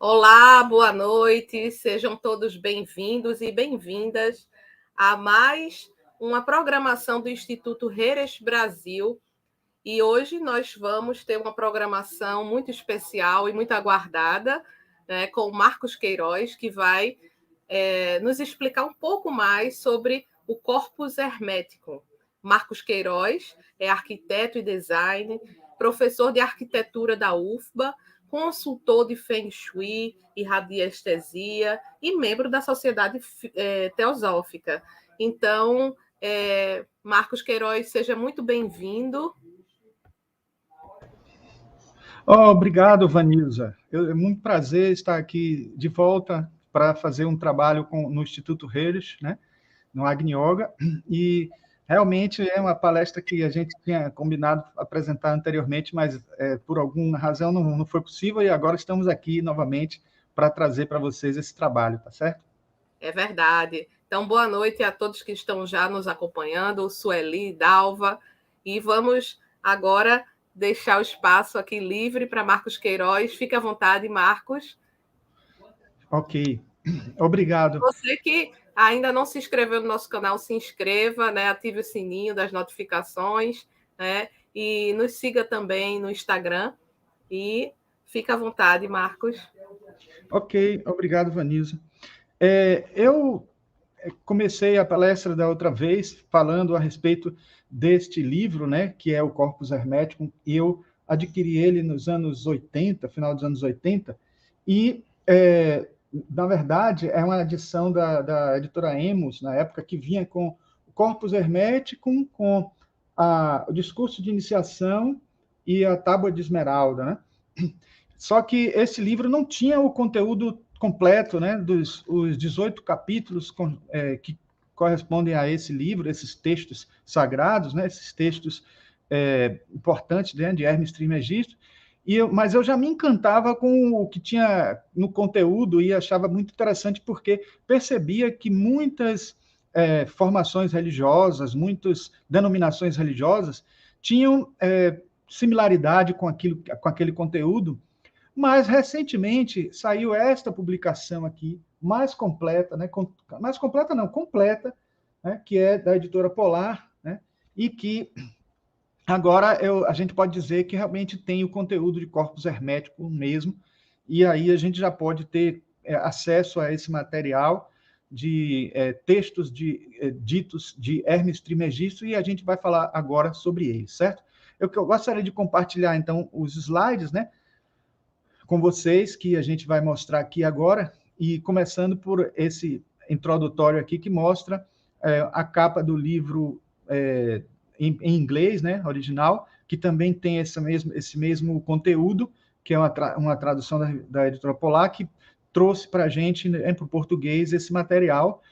Olá, boa noite, sejam todos bem-vindos e bem-vindas a mais uma programação do Instituto Heres Brasil. E hoje nós vamos ter uma programação muito especial e muito aguardada, né, com o Marcos Queiroz, que vai nos explicar um pouco mais sobre o corpus hermético. Marcos Queiroz é arquiteto e design, professor de arquitetura da UFBA, consultor de Feng Shui e radiestesia e membro da Sociedade Teosófica. Então, Marcos Queiroz, seja muito bem-vindo. Obrigado, Vanilza. É muito prazer estar aqui de volta para fazer um trabalho no Instituto Heres, né, no Agni Yoga, e realmente é uma palestra que a gente tinha combinado apresentar anteriormente, mas por alguma razão não foi possível, e agora estamos aqui novamente para trazer para vocês esse trabalho, tá certo? É verdade. Então, boa noite a todos que estão já nos acompanhando, Sueli, Dalva, e vamos agora deixar o espaço aqui livre para Marcos Queiroz. Fique à vontade, Marcos. Ok. Obrigado. Você que ainda não se inscreveu no nosso canal, se inscreva, né? Ative o sininho das notificações, né? E nos siga também no Instagram. E fique à vontade, Marcos. Ok, obrigado, Vanilza. Eu comecei a palestra da outra vez falando a respeito deste livro, né, que é o Corpus Hermeticum, e eu adquiri ele nos anos 80, final dos anos 80, e, na verdade, é uma edição da editora Emos, na época, que vinha com o Corpus Hermeticum, com o discurso de iniciação e a Tábua de Esmeralda, né? Só que esse livro não tinha o conteúdo completo, né, os 18 capítulos que correspondem a esse livro, esses textos sagrados, né, esses textos importantes, né, de Hermes Trismegisto, mas eu já me encantava com o que tinha no conteúdo e achava muito interessante porque percebia que muitas formações religiosas, muitas denominações religiosas tinham similaridade com aquele conteúdo. Mas, recentemente, saiu esta publicação aqui, mais completa, né? Mais completa não, completa, né? Que é da editora Polar, né? E que agora a gente pode dizer que realmente tem o conteúdo de corpus hermético mesmo, e aí a gente já pode ter acesso a esse material de textos ditos de Hermes Trismegisto, e a gente vai falar agora sobre eles, certo? Eu gostaria de compartilhar, então, os slides, né, com vocês, que a gente vai mostrar aqui agora, e começando por esse introdutório aqui, que mostra a capa do livro em inglês, né, original, que também tem esse mesmo conteúdo, que é uma tradução da editora Polar, que trouxe para a gente, para o português, esse material.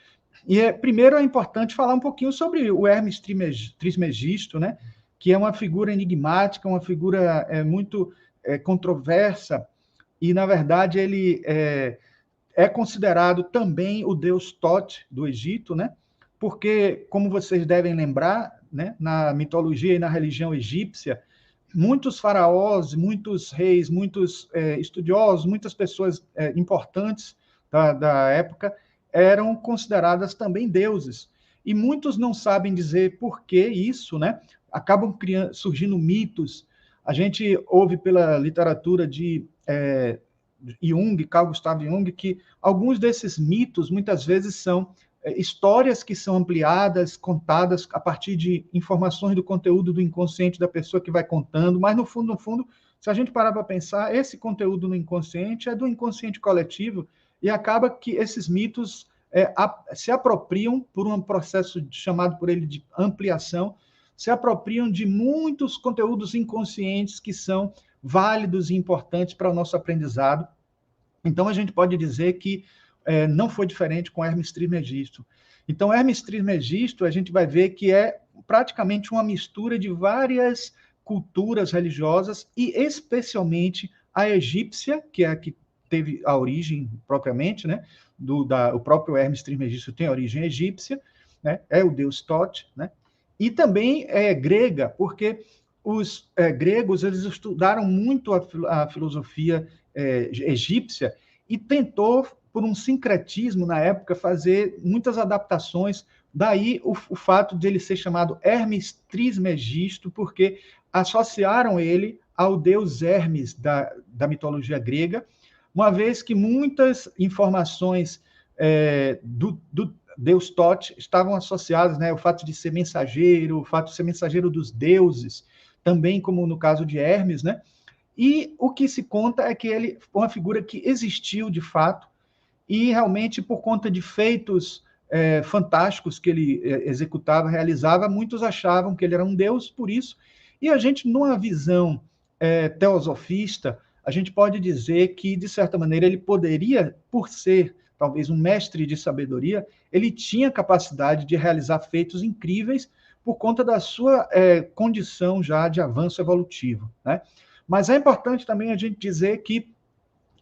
E primeiro é importante falar um pouquinho sobre o Hermes Trismegisto, né, que é uma figura enigmática, uma figura muito controversa, e, na verdade, ele é considerado também o deus Thoth do Egito, né? Porque, como vocês devem lembrar, né, na mitologia e na religião egípcia, muitos faraós, muitos reis, muitos estudiosos, muitas pessoas importantes da época eram consideradas também deuses. E muitos não sabem dizer por que isso, né? Acabam surgindo mitos. A gente ouve pela literatura de Jung, Carl Gustav Jung, que alguns desses mitos muitas vezes são histórias que são ampliadas, contadas a partir de informações do conteúdo do inconsciente da pessoa que vai contando, mas no fundo, se a gente parar para pensar, esse conteúdo no inconsciente é do inconsciente coletivo, e acaba que esses mitos se apropriam por um processo chamado por ele de ampliação, se apropriam de muitos conteúdos inconscientes que são válidos e importantes para o nosso aprendizado. Então, a gente pode dizer que não foi diferente com Hermes Trismegisto. Então, Hermes Trismegisto, a gente vai ver que é praticamente uma mistura de várias culturas religiosas, e especialmente a egípcia, que é a que teve a origem propriamente, né? O próprio Hermes Trismegisto tem a origem egípcia, né? É o deus Thoth, né? E também é grega, porque os gregos eles estudaram muito a filosofia egípcia, e tentou, por um sincretismo na época, fazer muitas adaptações. Daí o fato de ele ser chamado Hermes Trismegisto, porque associaram ele ao deus Hermes da mitologia grega, uma vez que muitas informações do deus Thoth estavam associadas, né, o fato de ser mensageiro, o fato de ser mensageiro dos deuses, também como no caso de Hermes, né? E o que se conta é que ele foi uma figura que existiu de fato, e realmente por conta de feitos fantásticos que ele executava, realizava, muitos achavam que ele era um deus por isso, e a gente, numa visão teosofista, a gente pode dizer que, de certa maneira, ele poderia, por ser talvez um mestre de sabedoria, ele tinha capacidade de realizar feitos incríveis por conta da sua condição já de avanço evolutivo, né? Mas é importante também a gente dizer que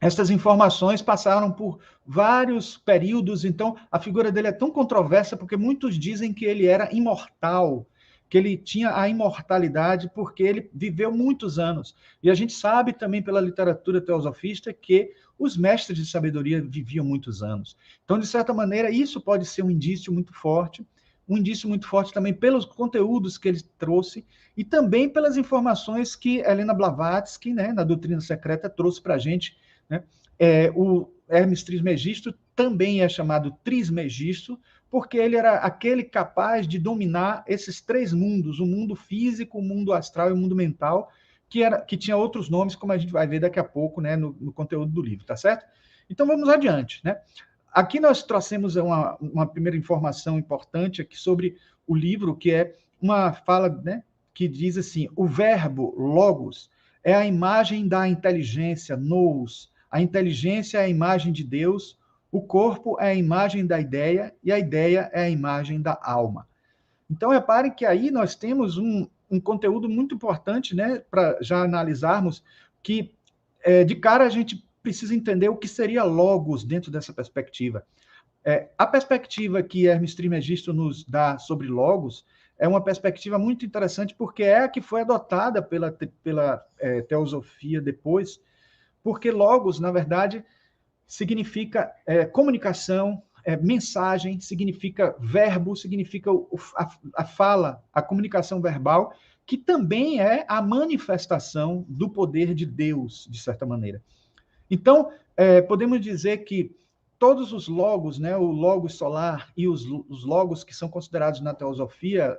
essas informações passaram por vários períodos, então a figura dele é tão controversa porque muitos dizem que ele era imortal, que ele tinha a imortalidade porque ele viveu muitos anos. E a gente sabe também pela literatura teosofista que os mestres de sabedoria viviam muitos anos. Então, de certa maneira, isso pode ser um indício muito forte também pelos conteúdos que ele trouxe e também pelas informações que Helena Blavatsky, né, na Doutrina Secreta, trouxe para a gente, né? O Hermes Trismegisto também é chamado Trismegisto, porque ele era aquele capaz de dominar esses três mundos, o mundo físico, o mundo astral e o mundo mental, que tinha outros nomes, como a gente vai ver daqui a pouco, né, no conteúdo do livro, tá certo? Então vamos adiante, né? Aqui nós trouxemos uma primeira informação importante aqui sobre o livro, que é uma fala, né, que diz assim: o verbo logos é a imagem da inteligência, nous. A inteligência é a imagem de Deus, o corpo é a imagem da ideia e a ideia é a imagem da alma. Então, reparem que aí nós temos um conteúdo muito importante, né, para já analisarmos, que de cara a gente precisa entender o que seria logos dentro dessa perspectiva. A perspectiva que Hermes Trismegisto nos dá sobre logos é uma perspectiva muito interessante, porque é a que foi adotada pela teosofia depois, porque logos, na verdade, significa comunicação, mensagem, significa verbo, significa a fala, a comunicação verbal, que também é a manifestação do poder de Deus, de certa maneira. Então, podemos dizer que todos os logos, né, o logos solar e os logos que são considerados na teosofia,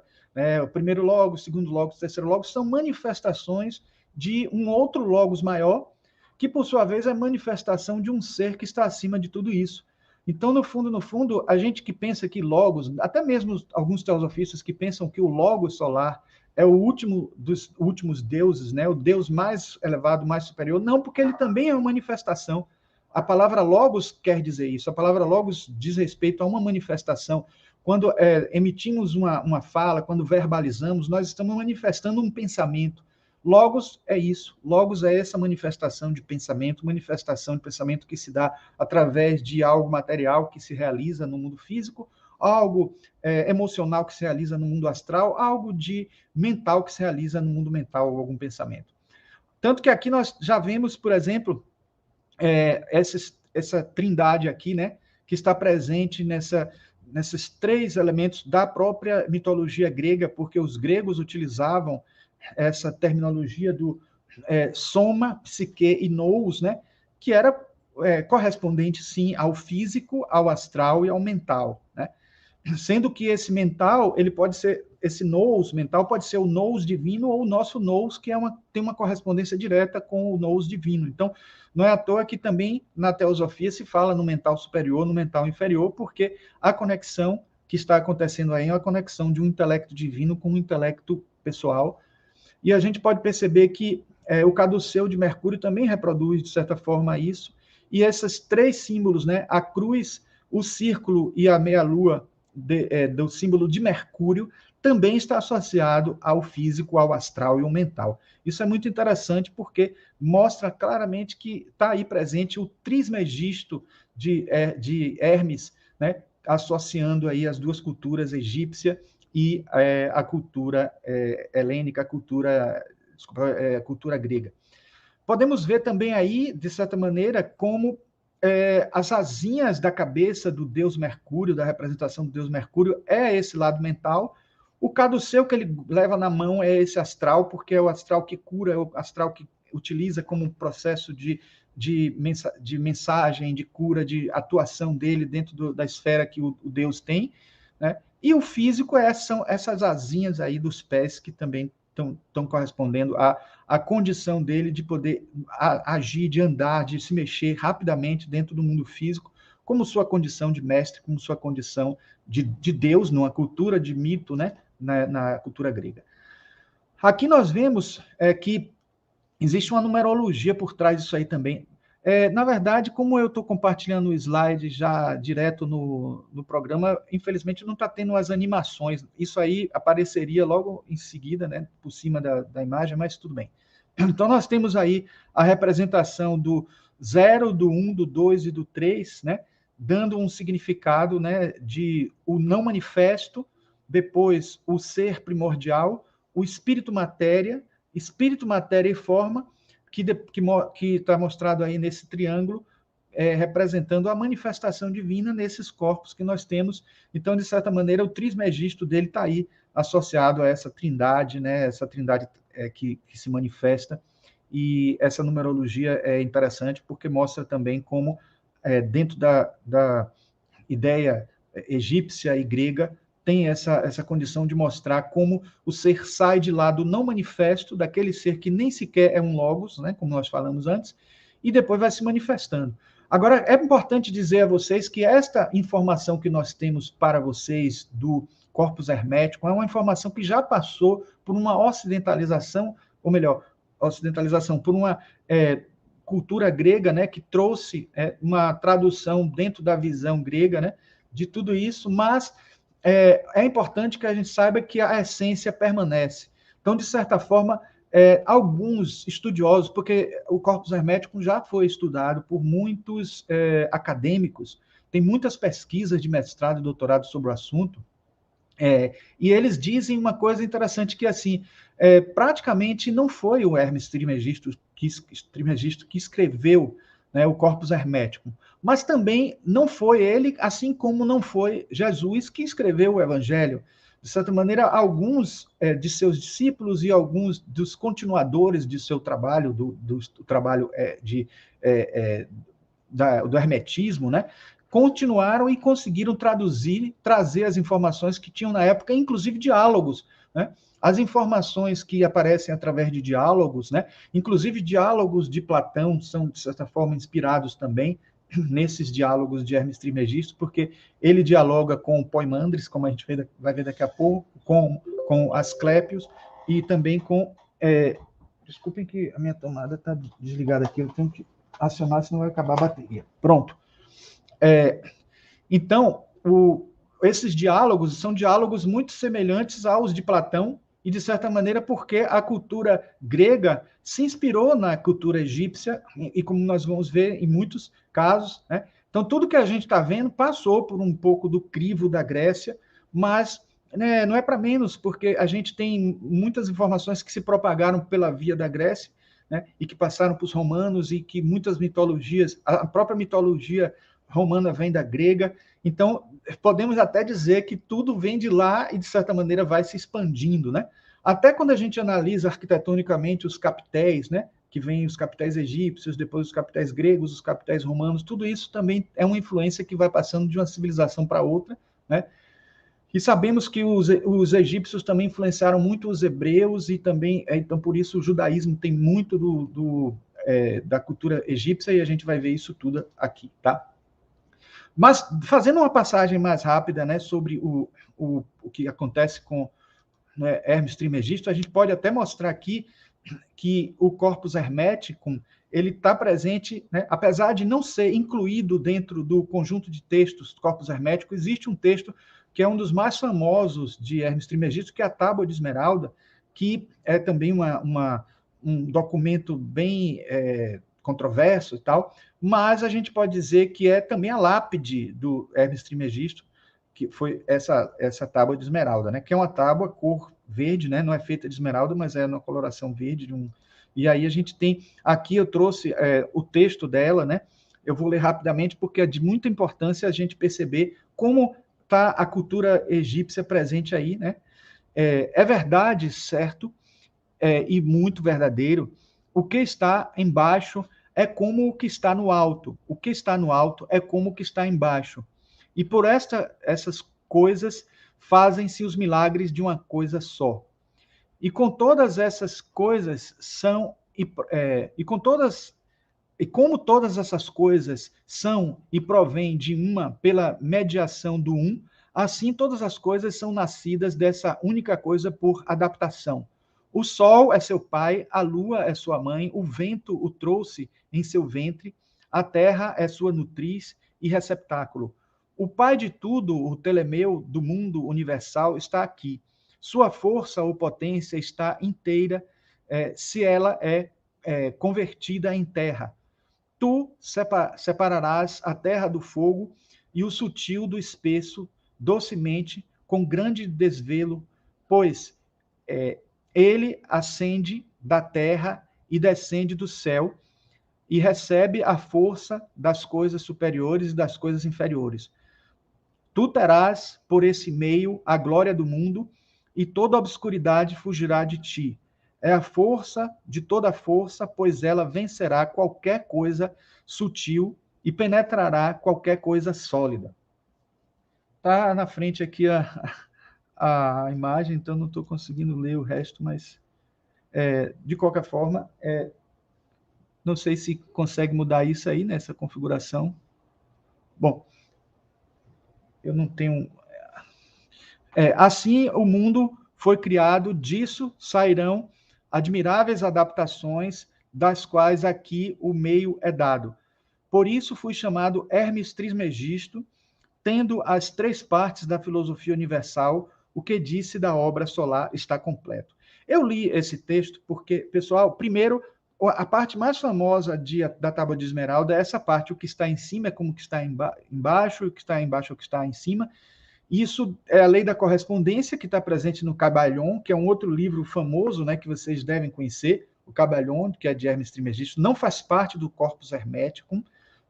o primeiro logos, o segundo logos, o terceiro logos, são manifestações de um outro logos maior, que por sua vez é manifestação de um ser que está acima de tudo isso. Então, no fundo, a gente que pensa que logos, até mesmo alguns teosofistas que pensam que o logos solar é o último dos últimos deuses, né? O deus mais elevado, mais superior. Não, porque ele também é uma manifestação. A palavra logos quer dizer isso. A palavra logos diz respeito a uma manifestação. Quando emitimos uma fala, quando verbalizamos, nós estamos manifestando um pensamento. Logos é isso. Logos é essa manifestação de pensamento que se dá através de algo material que se realiza no mundo físico, algo emocional que se realiza no mundo astral, algo de mental que se realiza no mundo mental, ou algum pensamento. Tanto que aqui nós já vemos, por exemplo, essa trindade aqui, né, que está presente nesses três elementos da própria mitologia grega, porque os gregos utilizavam essa terminologia do soma, psique e nous, né, que era correspondente, sim, ao físico, ao astral e ao mental, né? Sendo que esse mental, ele pode ser, esse nous mental pode ser o nous divino ou o nosso nous, que tem uma correspondência direta com o nous divino. Então, não é à toa que também na teosofia se fala no mental superior, no mental inferior, porque a conexão que está acontecendo aí é a conexão de um intelecto divino com um intelecto pessoal. E a gente pode perceber que o caduceu de Mercúrio também reproduz, de certa forma, isso. E esses três símbolos, né, a cruz, o círculo e a meia-lua, do símbolo de Mercúrio, também está associado ao físico, ao astral e ao mental. Isso é muito interessante porque mostra claramente que está aí presente o Trismegisto de Hermes, né, associando aí as duas culturas, egípcia e a cultura helênica, a cultura grega. Podemos ver também aí, de certa maneira, como as asinhas da cabeça do deus Mercúrio, da representação do deus Mercúrio, é esse lado mental. O caduceu que ele leva na mão é esse astral, porque é o astral que cura, é o astral que utiliza como um processo de mensagem, de cura, de atuação dele dentro da esfera que o Deus tem, né? E o físico são essas asinhas aí dos pés que também estão correspondendo à condição dele de poder agir, de andar, de se mexer rapidamente dentro do mundo físico, como sua condição de mestre, como sua condição de Deus, numa cultura de mito, né? Na cultura grega. Aqui nós vemos que existe uma numerologia por trás disso aí também. Na verdade, como eu estou compartilhando o slide já direto no programa, infelizmente não está tendo as animações. Isso aí apareceria logo em seguida, né, por cima da imagem, mas tudo bem. Então, nós temos aí a representação do 0, do 1, do 2 e do 3, né, dando um significado, né, de o não manifesto, depois o ser primordial, o espírito, matéria e forma, que está mostrado aí nesse triângulo, representando a manifestação divina nesses corpos que nós temos. Então, de certa maneira, o trismegisto dele está aí associado a essa trindade, né? Essa trindade que se manifesta. E essa numerologia é interessante porque mostra também como, dentro da ideia egípcia e grega, tem essa condição de mostrar como o ser sai de lá do não manifesto, daquele ser que nem sequer é um logos, né, como nós falamos antes, e depois vai se manifestando. Agora, é importante dizer a vocês que esta informação que nós temos para vocês do corpus hermético é uma informação que já passou por uma ocidentalização, ou melhor, ocidentalização por uma cultura grega, né, que trouxe uma tradução dentro da visão grega, né, de tudo isso, mas é importante que a gente saiba que a essência permanece. Então, de certa forma, alguns estudiosos, porque o corpus hermético já foi estudado por muitos acadêmicos, tem muitas pesquisas de mestrado e doutorado sobre o assunto, e eles dizem uma coisa interessante que, assim, praticamente não foi o Hermes Trismegisto que escreveu, né, o corpus hermético, mas também não foi ele, assim como não foi Jesus que escreveu o Evangelho. De certa maneira, alguns de seus discípulos e alguns dos continuadores de seu trabalho, do trabalho do hermetismo, né, continuaram e conseguiram traduzir, trazer as informações que tinham na época, inclusive diálogos, né? As informações que aparecem através de diálogos, né? Inclusive diálogos de Platão são, de certa forma, inspirados também nesses diálogos de Hermes Trismegisto, porque ele dialoga com o Poimandres, como a gente vai ver daqui a pouco, com Asclépios, e também com... desculpem que a minha tomada está desligada aqui, eu tenho que acionar, senão vai acabar a bateria. Pronto. Então, esses diálogos são diálogos muito semelhantes aos de Platão, e, de certa maneira, porque a cultura grega se inspirou na cultura egípcia, e como nós vamos ver em muitos casos, né? Então, tudo que a gente está vendo passou por um pouco do crivo da Grécia, mas, né, não é para menos, porque a gente tem muitas informações que se propagaram pela via da Grécia, né, e que passaram para os romanos, e que muitas mitologias, a própria mitologia romana vem da grega. Então, podemos até dizer que tudo vem de lá e, de certa maneira, vai se expandindo, né? Até quando a gente analisa arquitetonicamente os capitéis, né, que vêm os capitéis egípcios, depois os capitéis gregos, os capitéis romanos, tudo isso também é uma influência que vai passando de uma civilização para outra, né? E sabemos que os egípcios também influenciaram muito os hebreus, e também, então, por isso o judaísmo tem muito da cultura egípcia, e a gente vai ver isso tudo aqui, tá? Mas, fazendo uma passagem mais rápida, né, sobre o que acontece com, né, Hermes Trismegisto, a gente pode até mostrar aqui que o corpus hermético ele está presente, né, apesar de não ser incluído dentro do conjunto de textos do corpus hermético, existe um texto que é um dos mais famosos de Hermes Trismegisto, que é a Tábua de Esmeralda, que é também um documento bem controverso e tal, mas a gente pode dizer que é também a lápide do Hermes Trismegisto, que foi essa tábua de esmeralda, né? Que é uma tábua cor verde, né? Não é feita de esmeralda, mas é uma coloração verde. E aí a gente tem, aqui eu trouxe o texto dela, né? eu vou ler rapidamente, porque é de muita importância a gente perceber como está a cultura egípcia presente aí, né? É verdade, certo, e muito verdadeiro, o que está embaixo é como o que está no alto. O que está no alto é como o que está embaixo. E por essas coisas fazem-se os milagres de uma coisa só. E com todas essas coisas são e com todas e como todas essas coisas são e provêm de uma pela mediação do um, assim todas as coisas são nascidas dessa única coisa por adaptação. O sol é seu pai, a lua é sua mãe, o vento o trouxe em seu ventre, a terra é sua nutriz e receptáculo. O pai de tudo, o telemeu do mundo universal, está aqui. Sua força ou potência está inteira, se ela é convertida em terra. Tu separarás a terra do fogo e o sutil do espesso, docemente, com grande desvelo, pois ele ascende da terra e descende do céu e recebe a força das coisas superiores e das coisas inferiores. Tu terás por esse meio a glória do mundo, e toda obscuridade fugirá de ti. É a força de toda força, pois ela vencerá qualquer coisa sutil e penetrará qualquer coisa sólida. Tá na frente aqui a imagem, então não estou conseguindo ler o resto, mas de qualquer forma, não sei se consegue mudar isso aí nessa configuração. Bom, eu não tenho. Assim, o mundo foi criado, disso sairão admiráveis adaptações, das quais aqui o meio é dado. Por isso fui chamado Hermes Trismegisto, tendo as três partes da filosofia universal, o que disse da obra solar está completo. Eu li esse texto porque, pessoal, primeiro, a parte mais famosa da Tábua de Esmeralda é essa parte, o que está em cima é como o que está embaixo, o que está embaixo é o que está em cima. Isso é a lei da correspondência, que está presente no Cabalhon, que é um outro livro famoso, né, que vocês devem conhecer, o Cabalhon, que é de Hermes Trismegisto, não faz parte do Corpus Hermeticum,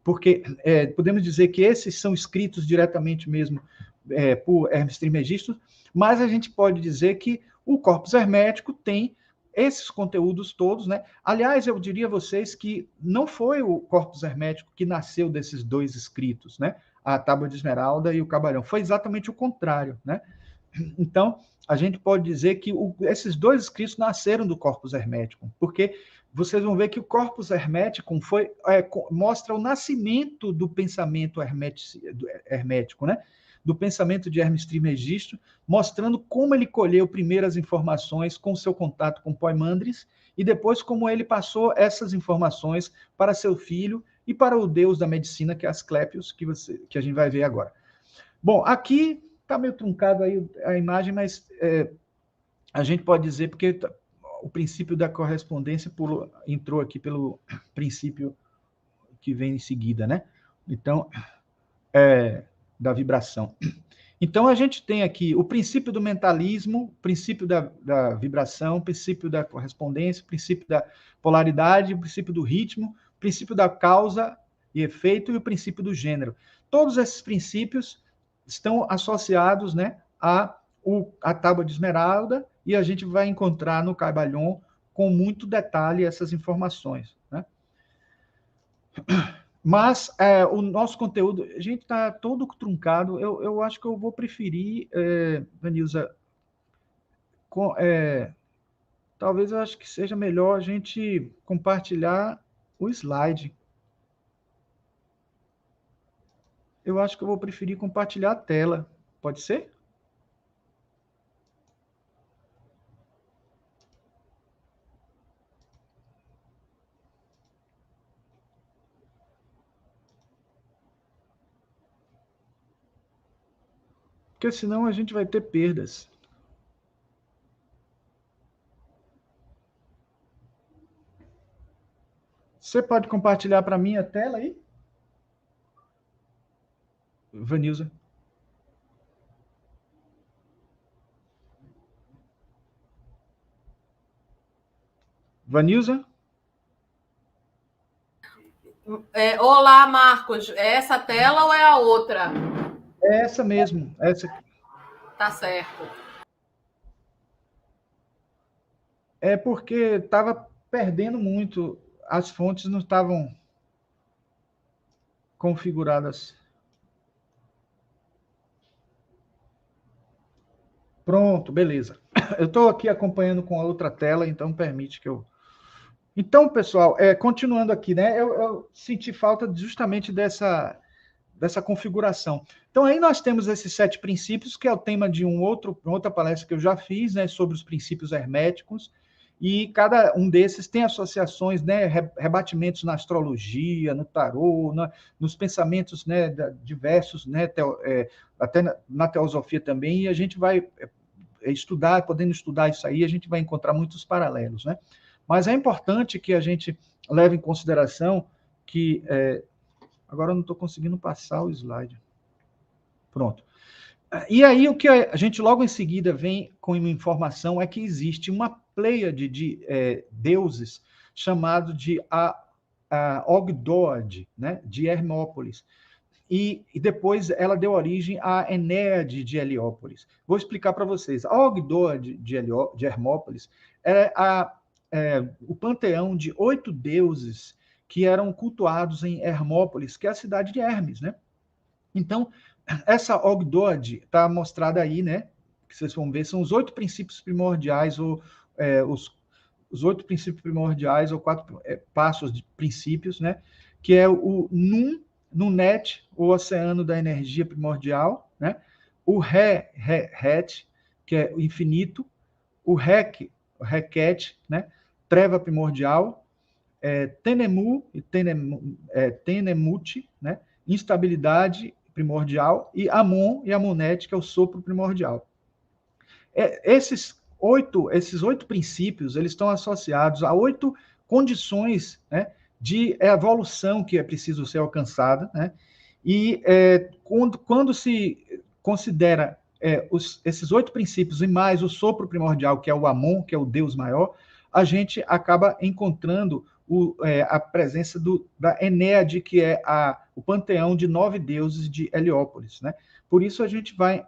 porque podemos dizer que esses são escritos diretamente mesmo por Hermes Trismegisto, mas a gente pode dizer que o Corpus Hermético tem esses conteúdos todos, né? Aliás, eu diria a vocês que não foi o Corpus Hermético que nasceu desses dois escritos, né? A Tábua de Esmeralda e o Cabalhão. Foi exatamente o contrário, né? Então, a gente pode dizer que esses dois escritos nasceram do Corpus Hermeticum, porque vocês vão ver que o Corpus Hermeticum mostra o nascimento do pensamento hermético, né? Do pensamento de Hermes Trismegisto, mostrando como ele colheu primeiras informações com seu contato com Poimandres e depois como ele passou essas informações para seu filho e para o deus da medicina, que é Asclepios, que a gente vai ver agora. Bom, aqui está meio truncado aí a imagem, mas a gente pode dizer, porque o princípio da correspondência entrou aqui pelo princípio que vem em seguida, né? Então, da vibração. Então, a gente tem aqui o princípio do mentalismo, o princípio da vibração, o princípio da correspondência, o princípio da polaridade, o princípio do ritmo, o princípio da causa e efeito e o princípio do gênero. Todos esses princípios estão associados, né, à Tábua de Esmeralda, e a gente vai encontrar no Cabalhon com muito detalhe essas informações, né? Mas o nosso conteúdo, a gente está todo truncado. Eu acho que eu vou preferir, Vanilza, talvez eu acho que seja melhor a gente compartilhar o slide. Eu acho que eu vou preferir compartilhar a tela. Pode ser? Porque senão a gente vai ter perdas. Você pode compartilhar para mim a tela aí? Vanilza. Vanilza? Olá, Marcos. É essa tela ou é a outra? É essa mesmo, essa. Tá certo. É porque estava perdendo muito, as fontes não estavam configuradas. Pronto, beleza. Eu estou aqui acompanhando com a outra tela, então permite que eu. Então, pessoal, continuando aqui, né? Eu senti falta justamente dessa configuração. Então, aí nós temos esses 7 princípios, que é o tema de outra palestra que eu já fiz, né, sobre os princípios herméticos, e cada um desses tem associações, né, rebatimentos na astrologia, no tarô, nos pensamentos, né, diversos, né, até na teosofia também, e a gente vai estudar, podendo estudar isso aí, a gente vai encontrar muitos paralelos, né? Mas é importante que a gente leve em consideração que agora eu não estou conseguindo passar o slide. Pronto. E aí, o que a gente logo em seguida vem com uma informação é que existe uma pleiade de deuses chamado de a Ogdoad, né, de Hermópolis. E depois ela deu origem à Enéade de Heliópolis. Vou explicar para vocês. A Ogdoad de Hermópolis é o panteão de 8 deuses que eram cultuados em Hermópolis, que é a cidade de Hermes, né? Então, essa Ogdoad está mostrada aí, né? Que vocês vão ver, são os 8 princípios primordiais, ou os 8 princípios primordiais, ou 4 passos de princípios, né? Que é o Nunet, o oceano da energia primordial, né? O Het, que é o infinito, o Reket, né? Treva primordial, Tenemu e Tenemut, né? Instabilidade primordial, e Amon e Amonete, que é o sopro primordial. Esses 8 princípios, eles estão associados a 8 condições, né, de evolução que é preciso ser alcançada, né? E quando se considera esses 8 princípios e mais o sopro primordial, que é o Amon, que é o Deus maior, a gente acaba encontrando a presença da Enéade, que é o panteão de 9 deuses de Heliópolis, né? Por isso a gente vai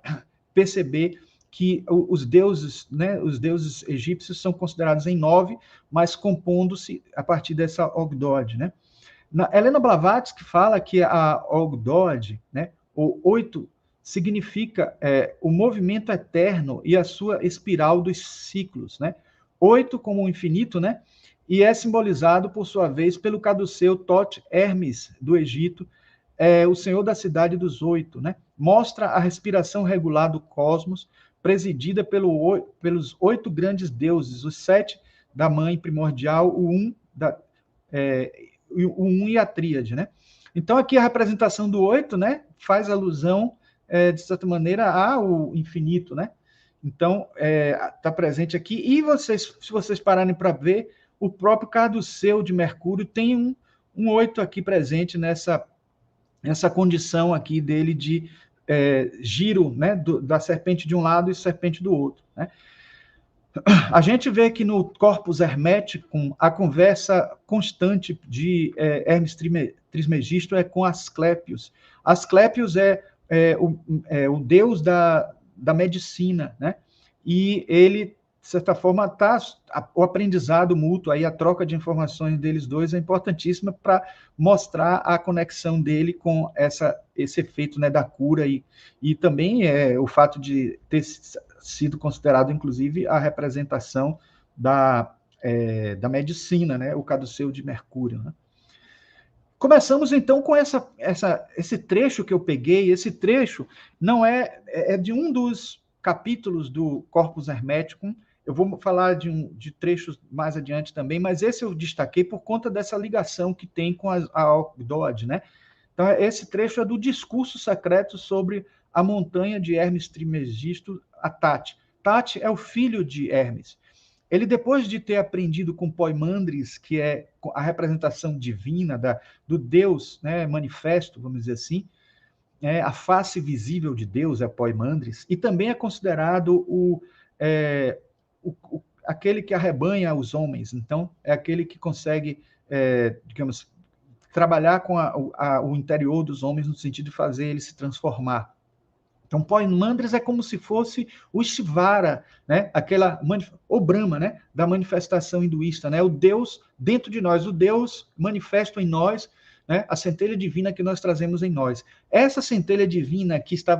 perceber que os deuses, né, os deuses egípcios são considerados em 9, mas compondo-se a partir dessa Ogdoad, né? Helena Blavatsky fala que a Ogdoad, né, o 8, significa o movimento eterno e a sua espiral dos ciclos, né? 8 como o infinito, né? E é simbolizado, por sua vez, pelo caduceu Thoth Hermes, do Egito, o senhor da cidade dos 8, né? Mostra a respiração regular do cosmos, presidida pelos 8 grandes deuses, os 7 da mãe primordial, o um e a tríade, né? Então, aqui a representação do 8, né, faz alusão, de certa maneira, ao infinito, né? Então, está presente aqui. E se vocês pararem para ver, o próprio caduceu de Mercúrio tem um 8 aqui presente nessa condição aqui dele de giro, né, da serpente de um lado e serpente do outro, né? A gente vê que no Corpus Hermeticum a conversa constante de Hermes Trismegisto é com Asclépios. Asclépios é o deus da medicina, né? E ele, de certa forma, o aprendizado mútuo, aí a troca de informações deles dois é importantíssima para mostrar a conexão dele com esse efeito, né, da cura e também o fato de ter sido considerado, inclusive, a representação da medicina, né, o caduceu de Mercúrio, né? Começamos, então, com esse trecho que eu peguei. Esse trecho não é de um dos capítulos do Corpus Hermeticum. Eu vou falar de trechos mais adiante também, mas esse eu destaquei por conta dessa ligação que tem com a Ogdoad, né? Então, esse trecho é do discurso secreto sobre a montanha de Hermes Trismegisto, a Tati. Tati é o filho de Hermes. Ele, depois de ter aprendido com Poimandres, que é a representação divina do Deus, né, manifesto, vamos dizer assim, a face visível de Deus é Poimandres, e também é considerado aquele que arrebanha os homens. Então, é aquele que consegue, digamos, trabalhar com o interior dos homens no sentido de fazer ele se transformar. Então, Poimandres é como se fosse o Shivara, né? O Brahma, né? Da manifestação hinduísta, né? O Deus dentro de nós, o Deus manifesto em nós, né? A centelha divina que nós trazemos em nós. Essa centelha divina que está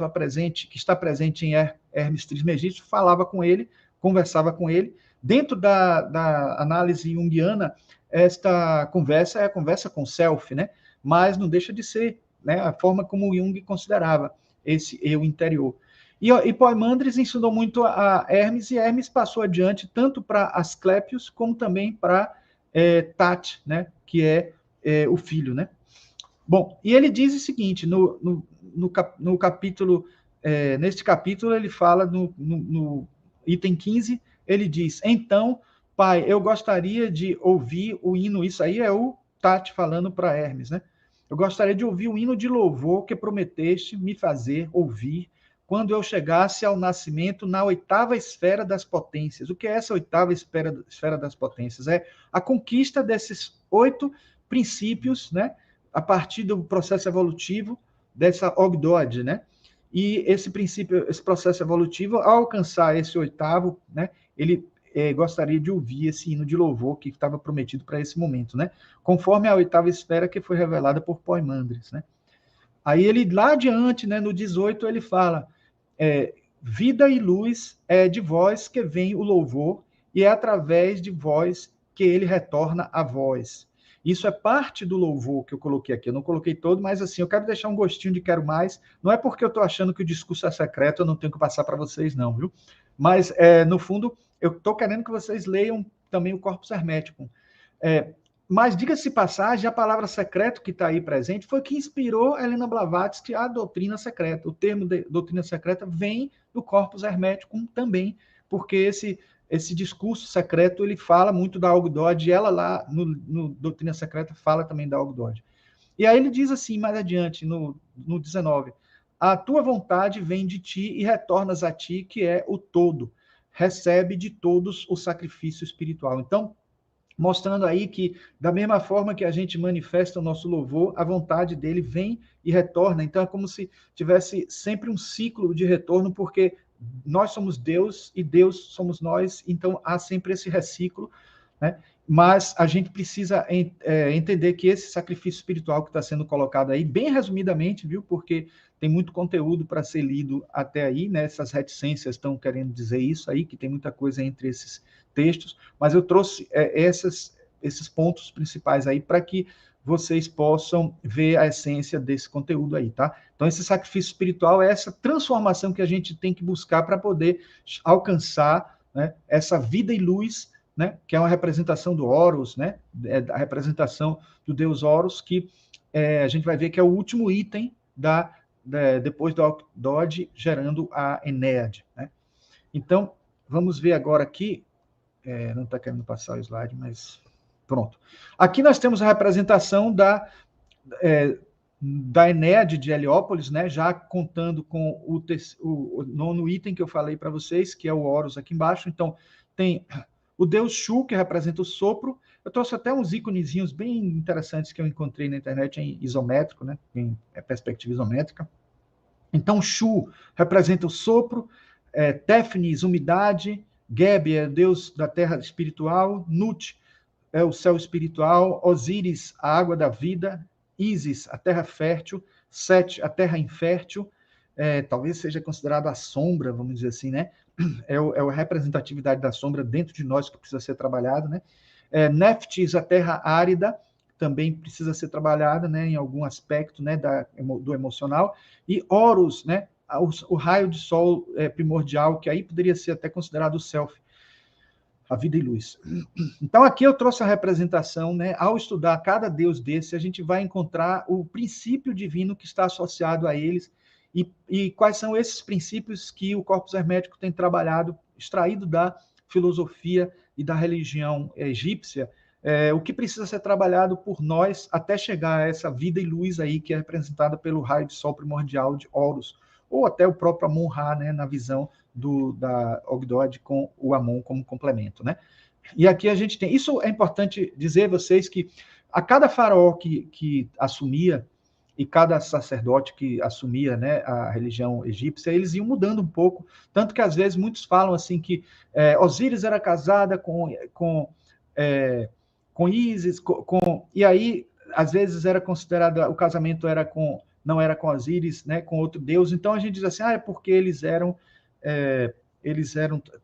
presente em Hermes Trismegisto, falava com ele, conversava com ele. Dentro da análise junguiana, esta conversa é a conversa com o self, né? Mas não deixa de ser, né? A forma como Jung considerava esse eu interior. E Poimandres ensinou muito a Hermes, e Hermes passou adiante tanto para Asclépios, como também para Tat, né, que é o filho. Né? Bom, e ele diz o seguinte, no capítulo, neste capítulo ele fala, no item 15, ele diz, então, pai, eu gostaria de ouvir o hino, isso aí é o Tat falando para Hermes, né? Eu gostaria de ouvir o hino de louvor que prometeste me fazer ouvir quando eu chegasse ao nascimento na oitava esfera das potências. O que é essa oitava esfera das potências? É a conquista desses 8 princípios, né, a partir do processo evolutivo dessa Ogdod, né? E esse processo evolutivo, ao alcançar esse 8º, né, ele gostaria de ouvir esse hino de louvor que estava prometido para esse momento, né? Conforme a 8ª esfera que foi revelada por Poimandres, né? Aí ele, lá adiante, né, no 18, ele fala, vida e luz é de vós que vem o louvor, e é através de vós que ele retorna a vós. Isso é parte do louvor que eu coloquei aqui. Eu não coloquei todo, mas assim, eu quero deixar um gostinho de quero mais. Não é porque eu estou achando que o discurso é secreto, eu não tenho que passar para vocês, não, viu? Mas, no fundo, eu estou querendo que vocês leiam também o Corpus Hermeticum. Mas, diga-se passagem, a palavra secreto que está aí presente foi que inspirou Helena Blavatsky a doutrina secreta. O termo de doutrina secreta vem do Corpus Hermeticum também, porque esse discurso secreto, ele fala muito da Ogdod, e ela lá, no doutrina secreta, fala também da Ogdod. E aí ele diz assim, mais adiante, no 19, a tua vontade vem de ti e retornas a ti, que é o todo. Recebe de todos o sacrifício espiritual. Então, mostrando aí que, da mesma forma que a gente manifesta o nosso louvor, a vontade dele vem e retorna. Então, é como se tivesse sempre um ciclo de retorno, porque nós somos Deus e Deus somos nós, então há sempre esse reciclo, né? Mas a gente precisa entender que esse sacrifício espiritual que está sendo colocado aí, bem resumidamente, viu? Porque tem muito conteúdo para ser lido até aí, né? Essas reticências estão querendo dizer isso aí, que tem muita coisa entre esses textos, mas eu trouxe esses pontos principais aí para que vocês possam ver a essência desse conteúdo aí, tá? Então, esse sacrifício espiritual é essa transformação que a gente tem que buscar para poder alcançar, né, essa vida e luz, né, que é uma representação do Horus, né, a representação do deus Horus, que a gente vai ver que é o último item depois do Ogdod, gerando a Enéade, né? Então, vamos ver agora aqui, não está querendo passar o slide, mas pronto. Aqui nós temos a representação da Enéade de Heliópolis, né, já contando com o 9º item que eu falei para vocês, que é o Horus aqui embaixo. Então, tem o deus Shu, que representa o sopro. Eu trouxe até uns íconezinhos bem interessantes que eu encontrei na internet em isométrico, né, em perspectiva isométrica. Então, Shu representa o sopro, Tefnis, umidade, Geb é o deus da terra espiritual, Nut é o céu espiritual, Osíris, a água da vida, Ísis, a terra fértil, Set, a terra infértil, talvez seja considerado a sombra, vamos dizer assim, né? É a representatividade da sombra dentro de nós que precisa ser trabalhado, né? Neftis, a terra árida, também precisa ser trabalhada, né, em algum aspecto, né, do emocional. E Horus, né, o raio de sol primordial, que aí poderia ser até considerado o self, a vida e luz. Então, aqui eu trouxe a representação, né? Ao estudar cada deus desse, a gente vai encontrar o princípio divino que está associado a eles e quais são esses princípios que o Corpus Hermético tem trabalhado, extraído da filosofia e da religião egípcia, o que precisa ser trabalhado por nós até chegar a essa vida e luz aí que é representada pelo raio de sol primordial de Horus, ou até o próprio Amon-Ra, né, na visão da Ogdod com o Amon como complemento, né? E aqui a gente tem... Isso é importante dizer a vocês que a cada faraó que assumia, e cada sacerdote que assumia, né, a religião egípcia, eles iam mudando um pouco, tanto que às vezes muitos falam assim que Osíris era casada com Ísis, e aí às vezes era considerado, o casamento era não era com Osíris, né, com outro deus, então a gente diz assim, é porque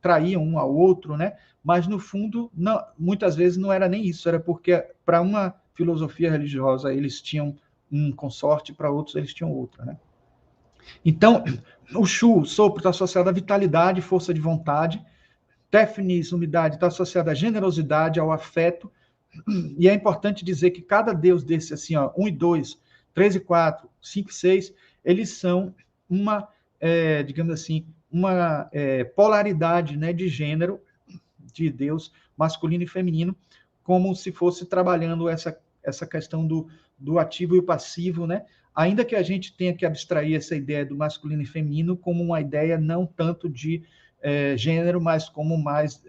traíam um ao outro, né, mas no fundo, não, muitas vezes não era nem isso, era porque para uma filosofia religiosa eles tinham um consorte, para outros eles tinham outra, né? Então, o Shu, sopro, está associado à vitalidade, força de vontade. Tefnis, umidade, está associado à generosidade, ao afeto. E é importante dizer que cada deus desse, assim, ó, 1 e 2, 3 e 4, 5 e 6, eles são uma, digamos assim, uma polaridade, né, de gênero, de Deus masculino e feminino, como se fosse trabalhando essa questão do ativo e o passivo, né? Ainda que a gente tenha que abstrair essa ideia do masculino e feminino como uma ideia não tanto de gênero, mas como mais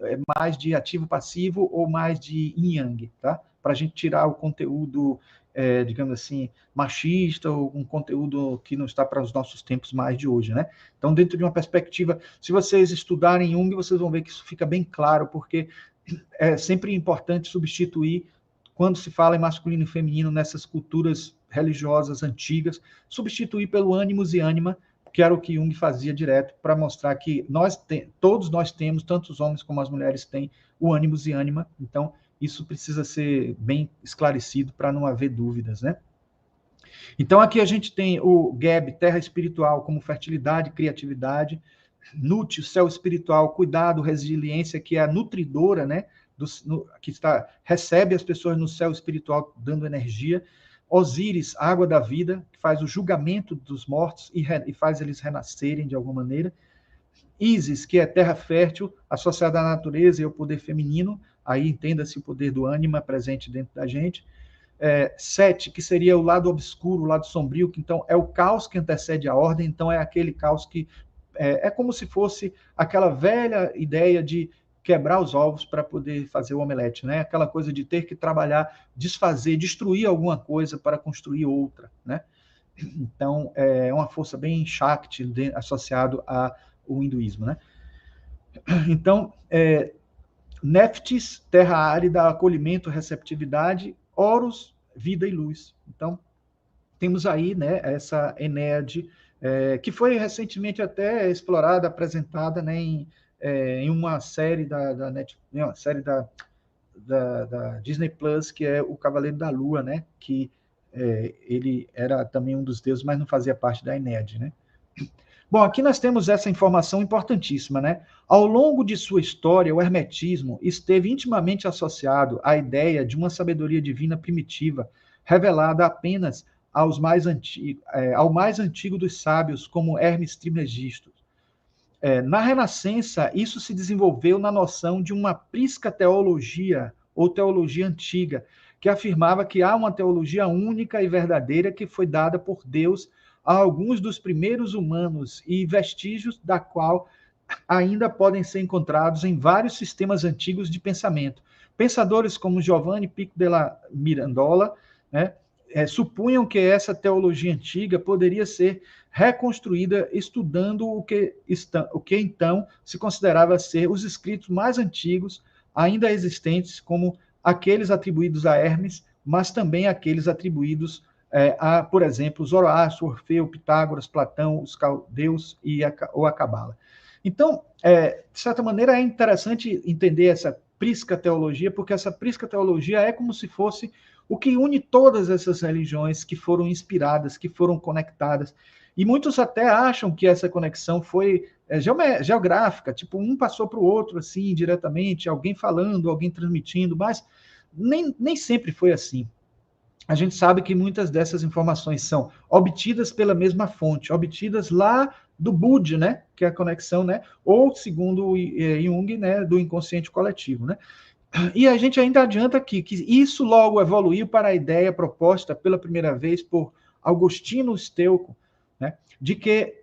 de ativo-passivo ou mais de yin-yang, tá? Para a gente tirar o conteúdo, digamos assim, machista, ou um conteúdo que não está para os nossos tempos mais de hoje, né? Então, dentro de uma perspectiva, se vocês estudarem Jung, vocês vão ver que isso fica bem claro, porque é sempre importante substituir, quando se fala em masculino e feminino, nessas culturas religiosas antigas, substituir pelo ânimos e ânima, que era o que Jung fazia direto, para mostrar que todos nós temos, tanto os homens como as mulheres têm, o ânimos e ânima. Então, isso precisa ser bem esclarecido para não haver dúvidas, né? Então, aqui a gente tem o Geb, terra espiritual, como fertilidade, criatividade. Nut, céu espiritual, cuidado, resiliência, que é a nutridora, né? Recebe as pessoas no céu espiritual, dando energia. Osíris, água da vida, que faz o julgamento dos mortos e faz eles renascerem de alguma maneira. Ísis, que é terra fértil, associada à natureza e ao poder feminino, aí entenda-se o poder do ânima presente dentro da gente. Sete, que seria o lado obscuro, o lado sombrio, que então é o caos que antecede a ordem, então é aquele caos que é como se fosse aquela velha ideia de quebrar os ovos para poder fazer o omelete, né? Aquela coisa de ter que trabalhar, desfazer, destruir alguma coisa para construir outra, né? Então, é uma força bem Shakti associado ao hinduísmo, né? Então, Neftis, terra árida, acolhimento, receptividade, Horus, vida e luz. Então, temos aí, né, essa Enéade, que foi recentemente até explorada, apresentada, né, em uma série uma série da Disney Plus, que é o Cavaleiro da Lua, né, que ele era também um dos deuses, mas não fazia parte da Enéade, né? Bom, aqui nós temos essa informação importantíssima, né? Ao longo de sua história, o hermetismo esteve intimamente associado à ideia de uma sabedoria divina primitiva, revelada apenas ao mais antigo dos sábios, como Hermes Trismegisto. Na Renascença, isso se desenvolveu na noção de uma prisca teologia, ou teologia antiga, que afirmava que há uma teologia única e verdadeira que foi dada por Deus a alguns dos primeiros humanos e vestígios da qual ainda podem ser encontrados em vários sistemas antigos de pensamento. Pensadores como Giovanni Pico della Mirandola, né, supunham que essa teologia antiga poderia ser reconstruída estudando o que então se considerava ser os escritos mais antigos ainda existentes, como aqueles atribuídos a Hermes, mas também aqueles atribuídos a, por exemplo, Zoroastro, Orfeu, Pitágoras, Platão, os caldeus ou a Cabala. Então, de certa maneira, é interessante entender essa prisca teologia, porque essa prisca teologia é como se fosse o que une todas essas religiões que foram inspiradas, que foram conectadas. E muitos até acham que essa conexão foi geográfica, tipo, um passou para o outro, assim, diretamente, alguém falando, alguém transmitindo, mas nem sempre foi assim. A gente sabe que muitas dessas informações são obtidas pela mesma fonte, obtidas lá do Bud, né, que é a conexão, né, ou segundo Jung, né, do inconsciente coletivo, né. E a gente ainda adianta aqui que isso logo evoluiu para a ideia proposta pela primeira vez por Agostinho Steuco, né, de que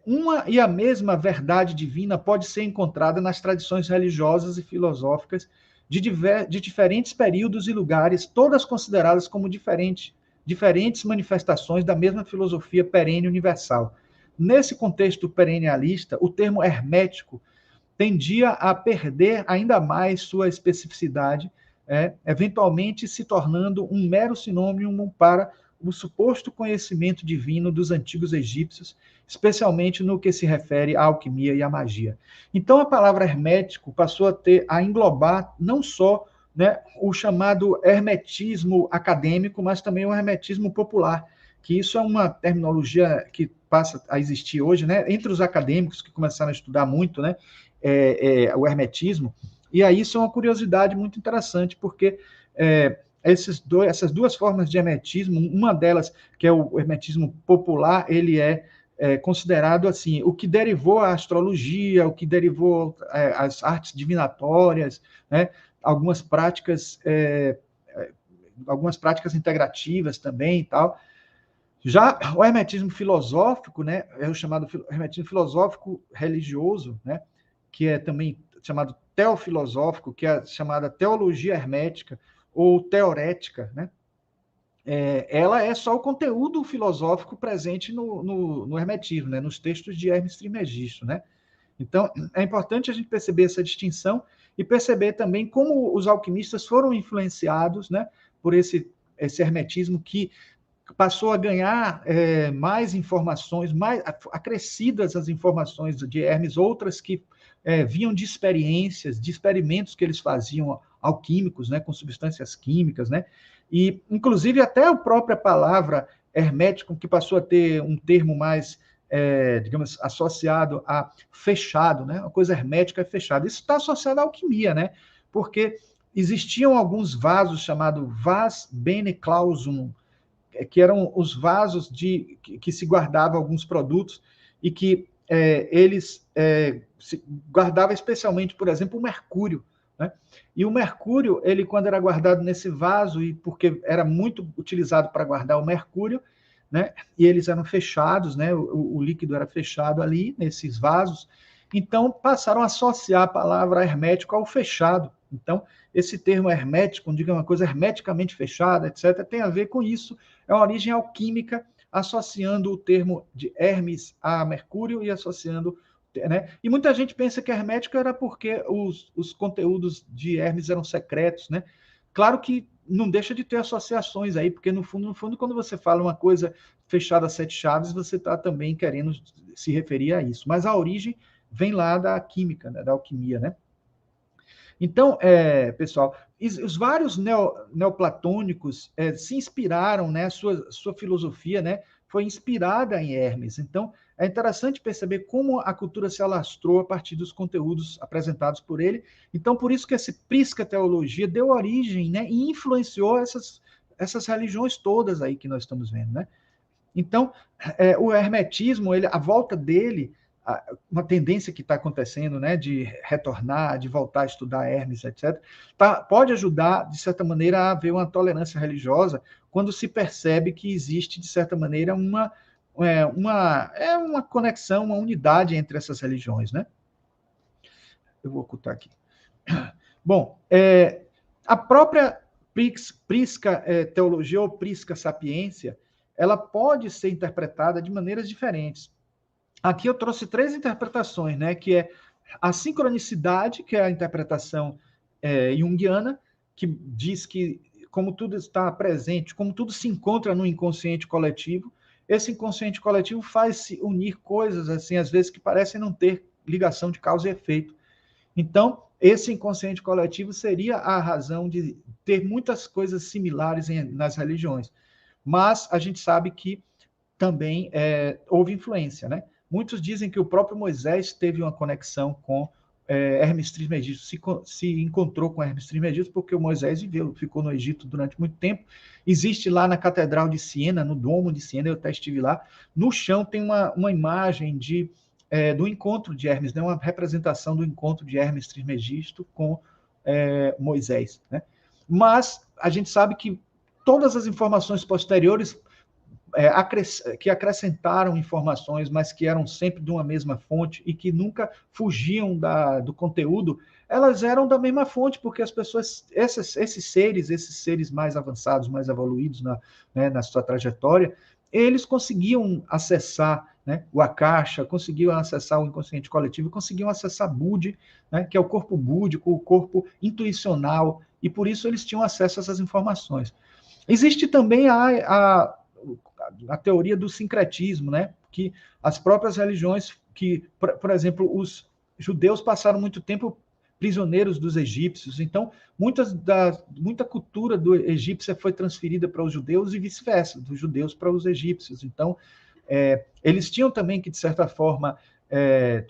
uma e a mesma verdade divina pode ser encontrada nas tradições religiosas e filosóficas de diferentes períodos e lugares, todas consideradas como diferentes manifestações da mesma filosofia perene universal. Nesse contexto perennialista, o termo hermético tendia a perder ainda mais sua especificidade, eventualmente se tornando um mero sinônimo para o suposto conhecimento divino dos antigos egípcios, especialmente no que se refere à alquimia e à magia. Então, a palavra hermético passou a englobar não só, né, o chamado hermetismo acadêmico, mas também o hermetismo popular, que isso é uma terminologia que passa a existir hoje, né, entre os acadêmicos que começaram a estudar muito, né, o hermetismo. E aí isso é uma curiosidade muito interessante, porque essas duas formas de hermetismo, uma delas, que é o hermetismo popular, ele é considerado assim, o que derivou a astrologia, o que derivou as artes divinatórias, né, algumas práticas integrativas também e tal. Já o hermetismo filosófico, né, é o chamado hermetismo filosófico religioso, né, que é também chamado teofilosófico, que é a chamada teologia hermética ou teorética, né? Ela é só o conteúdo filosófico presente no hermetismo, né? Nos textos de Hermes Trismegisto, né? Então, é importante a gente perceber essa distinção e perceber também como os alquimistas foram influenciados, né, por esse hermetismo que passou a ganhar mais informações, mais acrescidas as informações de Hermes, outras que vinham de experiências, de experimentos que eles faziam alquímicos, né, com substâncias químicas, né, e inclusive até a própria palavra hermético, que passou a ter um termo mais, digamos, associado a fechado, né, uma coisa hermética é fechada. Isso está associado à alquimia, né, porque existiam alguns vasos chamados vas bene clausum, que eram os vasos que se guardavam alguns produtos e que eles se guardavam especialmente, por exemplo, o mercúrio. Né? E o mercúrio, ele quando era guardado nesse vaso, e porque era muito utilizado para guardar o mercúrio, né? E eles eram fechados, né? O líquido era fechado ali, nesses vasos, então passaram a associar a palavra hermético ao fechado. Então, esse termo hermético, diga uma coisa hermeticamente fechada, etc., tem a ver com isso. É uma origem alquímica, associando o termo de Hermes a Mercúrio e associando, né? E muita gente pensa que hermético era porque os conteúdos de Hermes eram secretos, né? Claro que não deixa de ter associações aí, porque no fundo, quando você fala uma coisa fechada a sete chaves, você está também querendo se referir a isso. Mas a origem vem lá da química, né? Da alquimia, né? Então, pessoal, os vários neoplatônicos se inspiraram, né, sua filosofia, né, foi inspirada em Hermes. Então, é interessante perceber como a cultura se alastrou a partir dos conteúdos apresentados por ele. Então, por isso que essa prisca teologia deu origem, né, e influenciou essas religiões todas aí que nós estamos vendo, né? Então, o hermetismo, a volta dele, uma tendência que está acontecendo, né, de retornar, de voltar a estudar Hermes, etc., pode ajudar, de certa maneira, a haver uma tolerância religiosa quando se percebe que existe, de certa maneira, uma conexão, uma unidade entre essas religiões, né? Eu vou ocultar aqui. Bom, a própria prisca teologia ou prisca sapiência, ela pode ser interpretada de maneiras diferentes. Aqui eu trouxe 3 interpretações, né? Que é a sincronicidade, que é a interpretação junguiana, que diz que como tudo está presente, como tudo se encontra no inconsciente coletivo, esse inconsciente coletivo faz-se unir coisas, assim, às vezes que parecem não ter ligação de causa e efeito. Então, esse inconsciente coletivo seria a razão de ter muitas coisas similares nas religiões. Mas a gente sabe que também houve influência, né? Muitos dizem que o próprio Moisés teve uma conexão com Hermes Trismegisto, se encontrou com Hermes Trismegisto, porque o Moisés ficou no Egito durante muito tempo. Existe lá na Catedral de Siena, no Domo de Siena, eu até estive lá, no chão tem uma imagem do encontro de Hermes, né? Uma representação do encontro de Hermes Trismegisto com Moisés, né? Mas a gente sabe que todas as informações posteriores que acrescentaram informações, mas que eram sempre de uma mesma fonte e que nunca fugiam do conteúdo, elas eram da mesma fonte, porque as pessoas, esses seres mais avançados, mais evoluídos na sua trajetória, eles conseguiam acessar, né, o Akasha, conseguiam acessar o inconsciente coletivo, conseguiam acessar Budi, né, que é o corpo búdico, o corpo intuicional, e por isso eles tinham acesso a essas informações. Existe também a teoria do sincretismo, né? Que as próprias religiões, que, por exemplo, os judeus passaram muito tempo prisioneiros dos egípcios, então muita cultura do egípcia foi transferida para os judeus e vice-versa, dos judeus para os egípcios. Então, eles tinham também que, de certa forma,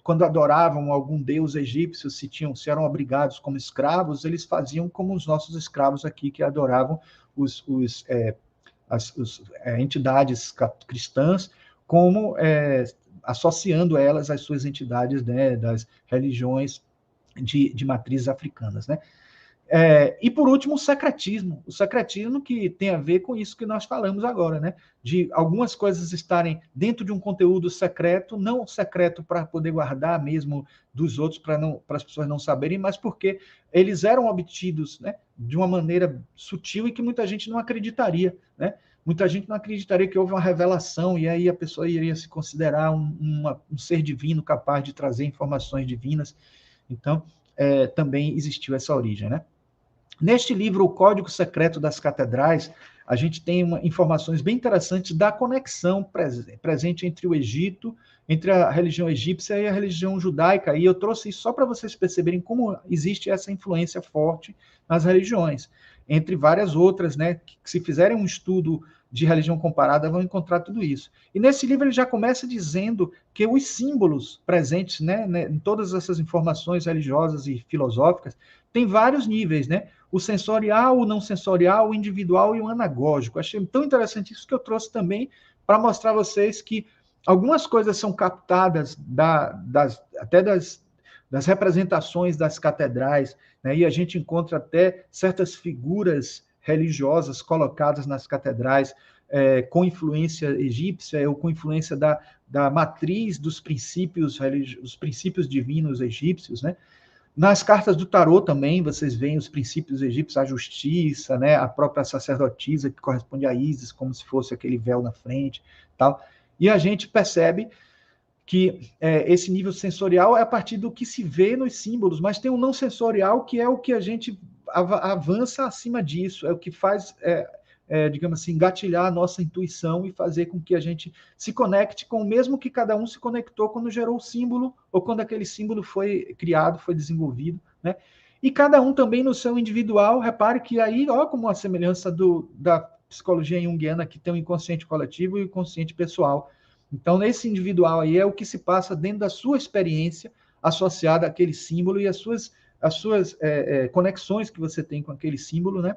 quando adoravam algum deus egípcio, se eram obrigados como escravos, eles faziam como os nossos escravos aqui, que adoravam as entidades cristãs, como associando elas às suas entidades, né, das religiões de matrizes africanas, né? E, por último, o secretismo que tem a ver com isso que nós falamos agora, né? De algumas coisas estarem dentro de um conteúdo secreto, não secreto para poder guardar mesmo dos outros, para as pessoas não saberem, mas porque eles eram obtidos, né, de uma maneira sutil e que muita gente não acreditaria, né? Muita gente não acreditaria que houve uma revelação e aí a pessoa iria se considerar um ser divino capaz de trazer informações divinas. Então, também existiu essa origem, né? Neste livro, O Código Secreto das Catedrais, a gente tem informações bem interessantes da conexão presente entre o Egito, entre a religião egípcia e a religião judaica, e eu trouxe isso só para vocês perceberem como existe essa influência forte nas religiões, entre várias outras, né, que se fizerem um estudo de religião comparada vão encontrar tudo isso. E nesse livro ele já começa dizendo que os símbolos presentes, né, em todas essas informações religiosas e filosóficas tem vários níveis, né? O sensorial, o não sensorial, o individual e o anagógico. Achei tão interessante isso que eu trouxe também para mostrar a vocês que algumas coisas são captadas até das representações das catedrais, né? E a gente encontra até certas figuras religiosas colocadas nas catedrais com influência egípcia ou com influência da matriz dos princípios divinos egípcios, né? Nas cartas do tarô também, vocês veem os princípios egípcios, a justiça, né, a própria sacerdotisa, que corresponde a Ísis, como se fosse aquele véu na frente, tal. E a gente percebe que esse nível sensorial é a partir do que se vê nos símbolos, mas tem um não sensorial, que é o que a gente avança acima disso, é o que faz, digamos assim, engatilhar a nossa intuição e fazer com que a gente se conecte com o mesmo que cada um se conectou quando gerou o símbolo, ou quando aquele símbolo foi criado, foi desenvolvido, né? E cada um também no seu individual, repare que aí, ó, como a semelhança da psicologia junguiana, que tem o inconsciente coletivo e o inconsciente pessoal. Então, nesse individual aí é o que se passa dentro da sua experiência associada àquele símbolo e as suas conexões que você tem com aquele símbolo, né?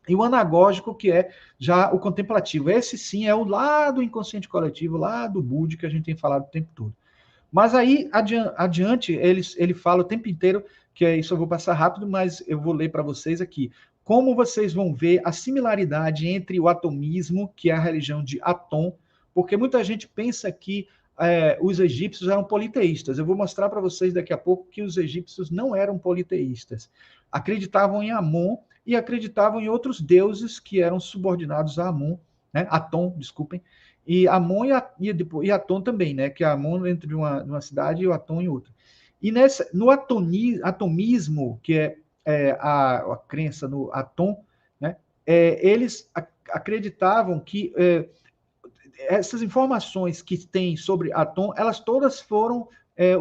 E o anagógico, que é já o contemplativo. Esse sim é o lado inconsciente coletivo, lá do Budi, que a gente tem falado o tempo todo. Mas aí, adiante, ele fala o tempo inteiro, que é isso eu vou passar rápido, mas eu vou ler para vocês aqui. Como vocês vão ver a similaridade entre o atomismo, que é a religião de Atom, porque muita gente pensa que os egípcios eram politeístas. Eu vou mostrar para vocês daqui a pouco que os egípcios não eram politeístas. Acreditavam em Amon e acreditavam em outros deuses que eram subordinados a Amon, né? Atom, desculpem, e Amon e Atom também, né? Que é Amon dentro de uma cidade e o Atom em outra. E no atomismo, que é a crença no Atom, né? Eles acreditavam que essas informações que tem sobre Atom, elas todas foram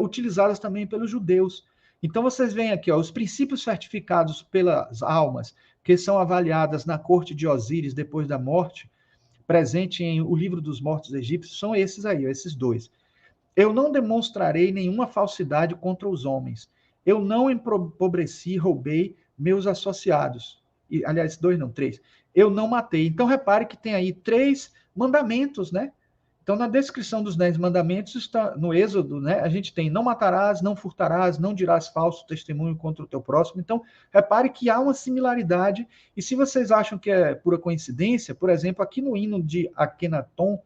utilizadas também pelos judeus. Então, vocês veem aqui, ó, os princípios certificados pelas almas, que são avaliadas na corte de Osíris depois da morte, presente em O Livro dos Mortos Egípcios, são esses aí, ó, esses dois. Eu não demonstrarei nenhuma falsidade contra os homens. Eu não empobreci, roubei meus associados. E, aliás, 2 não, 3. Eu não matei. Então, repare que tem aí 3 mandamentos, né? Então, na descrição dos 10 mandamentos, está no Êxodo, né, a gente tem não matarás, não furtarás, não dirás falso testemunho contra o teu próximo. Então, repare que há uma similaridade, e se vocês acham que é pura coincidência, por exemplo, aqui no hino de Akenaton,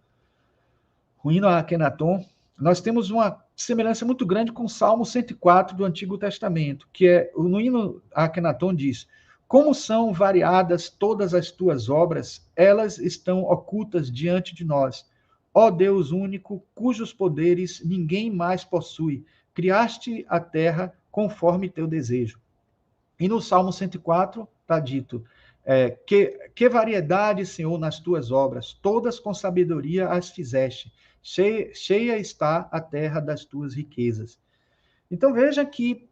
o hino a Akenaton, nós temos uma semelhança muito grande com o Salmo 104 do Antigo Testamento, que é, no hino a Akenaton diz: como são variadas todas as tuas obras, elas estão ocultas diante de nós. Ó Deus único, cujos poderes ninguém mais possui, criaste a terra conforme teu desejo. E no Salmo 104 está dito, que variedade, Senhor, nas tuas obras, todas com sabedoria as fizeste, cheia está a terra das tuas riquezas. Então veja que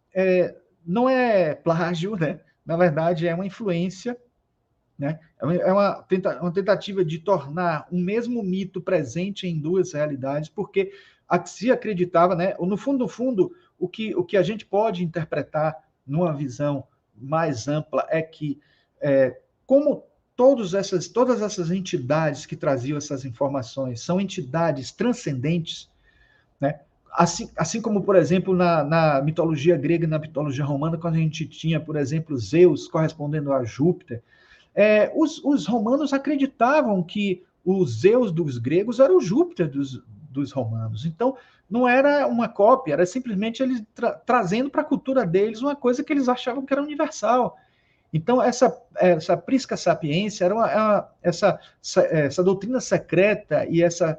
não é plágio, né? Na verdade é uma influência, né? É uma tentativa de tornar um mesmo mito presente em duas realidades, porque se acreditava, né? No fundo, o que a gente pode interpretar numa visão mais ampla é que, como todas essas entidades que traziam essas informações são entidades transcendentes, né? Assim como, por exemplo, na mitologia grega e na mitologia romana, quando a gente tinha, por exemplo, Zeus correspondendo a Júpiter, os romanos acreditavam que o Zeus dos gregos era o Júpiter dos romanos. Então, não era uma cópia, era simplesmente eles trazendo para a cultura deles uma coisa que eles achavam que era universal. Então, essa prisca sapiência, essa doutrina secreta e essa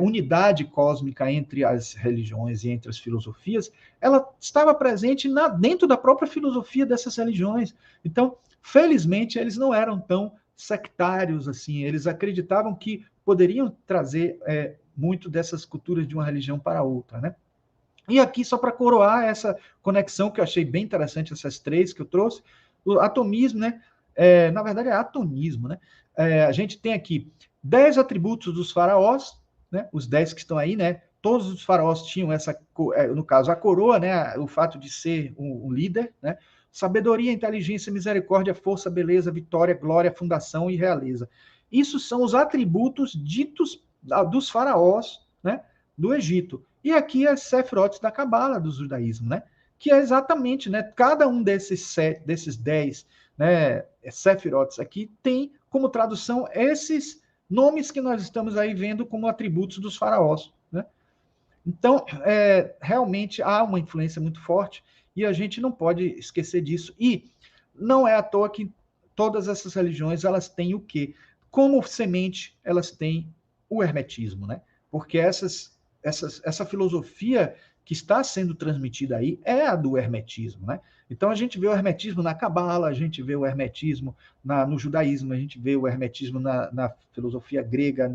unidade cósmica entre as religiões e entre as filosofias, ela estava presente dentro da própria filosofia dessas religiões. Então, felizmente, eles não eram tão sectários assim, eles acreditavam que poderiam trazer muito dessas culturas de uma religião para outra, né? E aqui, só para coroar essa conexão, que eu achei bem interessante, essas três que eu trouxe, o atomismo, né? Na verdade, é atonismo, né? A gente tem aqui 10 atributos dos faraós, né? Os 10 que estão aí, né? Todos os faraós tinham no caso, a coroa, né? O fato de ser um líder, né? Sabedoria, inteligência, misericórdia, força, beleza, vitória, glória, fundação e realeza. Isso são os atributos ditos dos faraós, né? Do Egito. E aqui as Sefirot da Cabala, do judaísmo, né? Que é exatamente, né? Cada um desses 10, né? Sefirot aqui tem como tradução esses nomes que nós estamos aí vendo como atributos dos faraós, né? Então, realmente há uma influência muito forte e a gente não pode esquecer disso. E não é à toa que todas essas religiões, elas têm o quê? Como semente, elas têm o hermetismo, né? Porque essa filosofia que está sendo transmitida aí é a do hermetismo, né? Então a gente vê o hermetismo na Cabala, a gente vê o hermetismo no judaísmo, a gente vê o hermetismo na filosofia grega,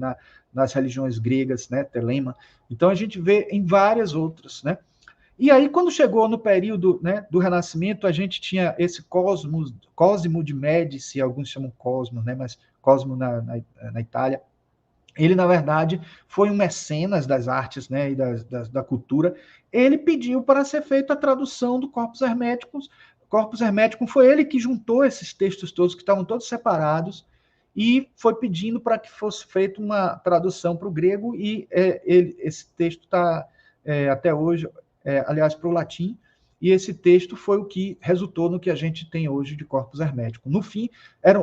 nas religiões gregas, né? Telema. Então a gente vê em várias outras, né? E aí, quando chegou no período, né, do Renascimento, a gente tinha esse Cosimo de Médici, alguns chamam Cosmo, né, mas Cosmo na Itália. Ele, na verdade, foi um mecenas das artes, né, e da cultura. Ele pediu para ser feita a tradução do Corpus Hermeticus. Corpus Hermeticum foi ele que juntou esses textos todos, que estavam todos separados, e foi pedindo para que fosse feita uma tradução para o grego, e esse texto está até hoje, aliás, para o latim, e esse texto foi o que resultou no que a gente tem hoje de Corpus Hermeticum. No fim,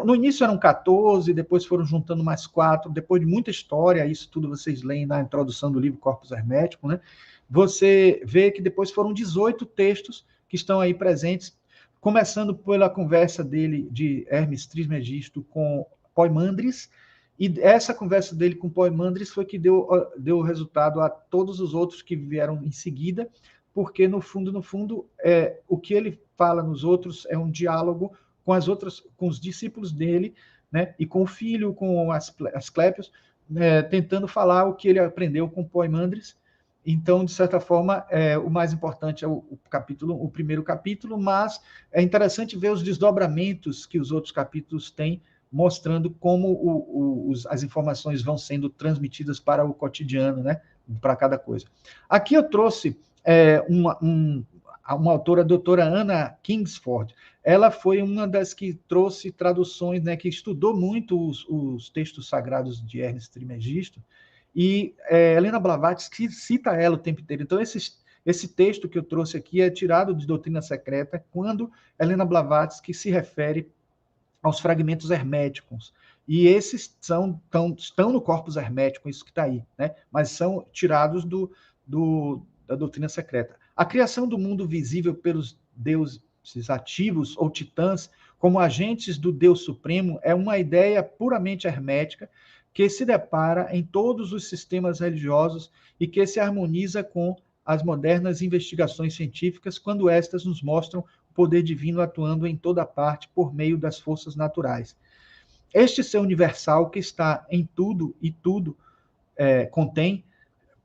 no início eram 14, depois foram juntando mais 4, depois de muita história, isso tudo vocês leem na introdução do livro Corpus Hermeticum, né? Você vê que depois foram 18 textos que estão aí presentes, começando pela conversa dele, de Hermes Trismegisto, com Poimandres, e essa conversa dele com Poimandres foi que deu resultado a todos os outros que vieram em seguida, porque no fundo, o que ele fala nos outros é um diálogo com com os discípulos dele, né, e com o filho, com Asclépios, tentando falar o que ele aprendeu com Poimandres. Então, de certa forma, o mais importante é o primeiro capítulo, mas é interessante ver os desdobramentos que os outros capítulos têm, mostrando como as informações vão sendo transmitidas para o cotidiano, né, para cada coisa. Aqui eu trouxe uma autora, a doutora Anna Kingsford. Ela foi uma das que trouxe traduções, né, que estudou muito os textos sagrados de Hermes Trismegisto, E Helena Blavatsky cita ela o tempo inteiro. Então, esse texto que eu trouxe aqui é tirado de Doutrina Secreta, quando Helena Blavatsky se refere aos fragmentos herméticos. E esses estão no corpus hermético, isso que está aí, né? Mas são tirados da Doutrina Secreta. A criação do mundo visível pelos deuses ativos ou titãs como agentes do Deus Supremo é uma ideia puramente hermética que se depara em todos os sistemas religiosos e que se harmoniza com as modernas investigações científicas quando estas nos mostram o poder divino atuando em toda parte por meio das forças naturais. Este ser universal que está em tudo e tudo contém,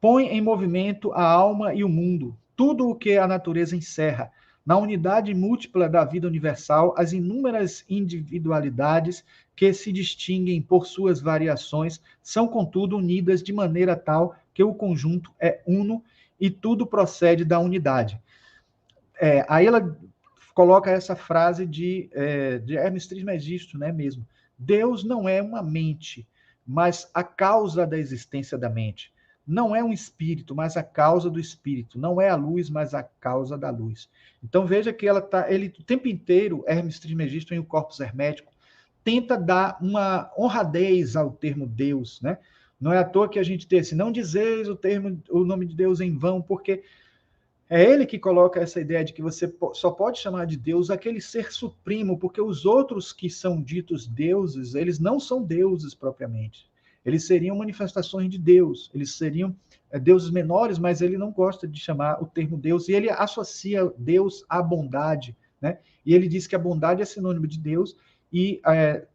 põe em movimento a alma e o mundo, tudo o que a natureza encerra. Na unidade múltipla da vida universal, as inúmeras individualidades que se distinguem por suas variações são, contudo, unidas de maneira tal que o conjunto é uno e tudo procede da unidade. Aí ela coloca essa frase de Hermes Trismegisto, né, mesmo. Deus não é uma mente, mas a causa da existência da mente. Não é um espírito, mas a causa do espírito. Não é a luz, mas a causa da luz. Então veja que ele o tempo inteiro, Hermes Trismegisto em O Corpus Hermético, tenta dar uma honradez ao termo Deus, né? Não é à toa que a gente tem assim, não dizeis o nome de Deus em vão, porque é ele que coloca essa ideia de que você só pode chamar de Deus aquele ser supremo, porque os outros que são ditos deuses, eles não são deuses propriamente. Eles seriam manifestações de Deus, eles seriam deuses menores, mas ele não gosta de chamar o termo Deus, e ele associa Deus à bondade, né? E ele diz que a bondade é sinônimo de Deus, e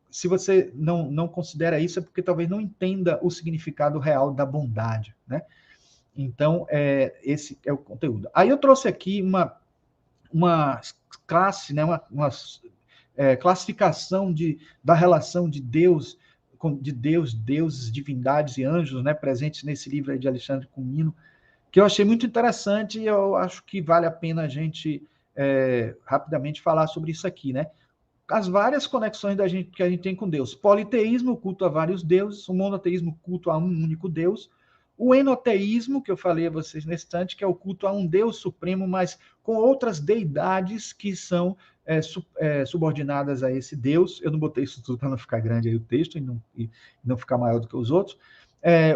se você não considera isso, é porque talvez não entenda o significado real da bondade, né? Então, esse é o conteúdo. Aí eu trouxe aqui uma classe, né, uma classificação da relação de Deus, deuses, divindades e anjos, né, presentes nesse livro aí de Alexandre Comino, que eu achei muito interessante e eu acho que vale a pena a gente rapidamente falar sobre isso aqui, né? As várias conexões que a gente tem com Deus. Politeísmo, culto a vários deuses. O monoteísmo, culto a um único Deus. O enoteísmo, que eu falei a vocês nesse instante, que é o culto a um Deus supremo, mas com outras deidades que são subordinadas a esse Deus. Eu não botei isso tudo para não ficar grande aí o texto e não ficar maior do que os outros.